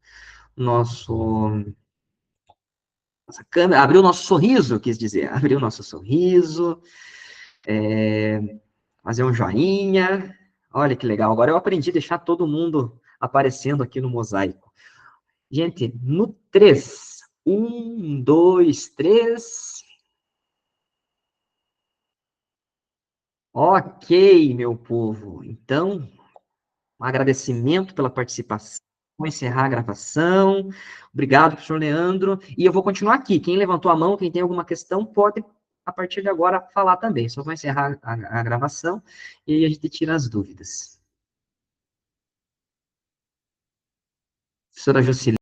câmera, abrir o nosso sorriso, quis dizer, abrir o nosso sorriso, fazer um joinha. Olha que legal, agora eu aprendi a deixar todo mundo aparecendo aqui no mosaico. Gente, no 3. 1, 2, 3. Ok, meu povo. Então, um agradecimento pela participação. Vou encerrar a gravação. Obrigado, professor Leandro. E eu vou continuar aqui. Quem levantou a mão, quem tem alguma questão, pode, a partir de agora, falar também. Só vou encerrar a gravação e aí a gente tira as dúvidas. Professora Jucilene.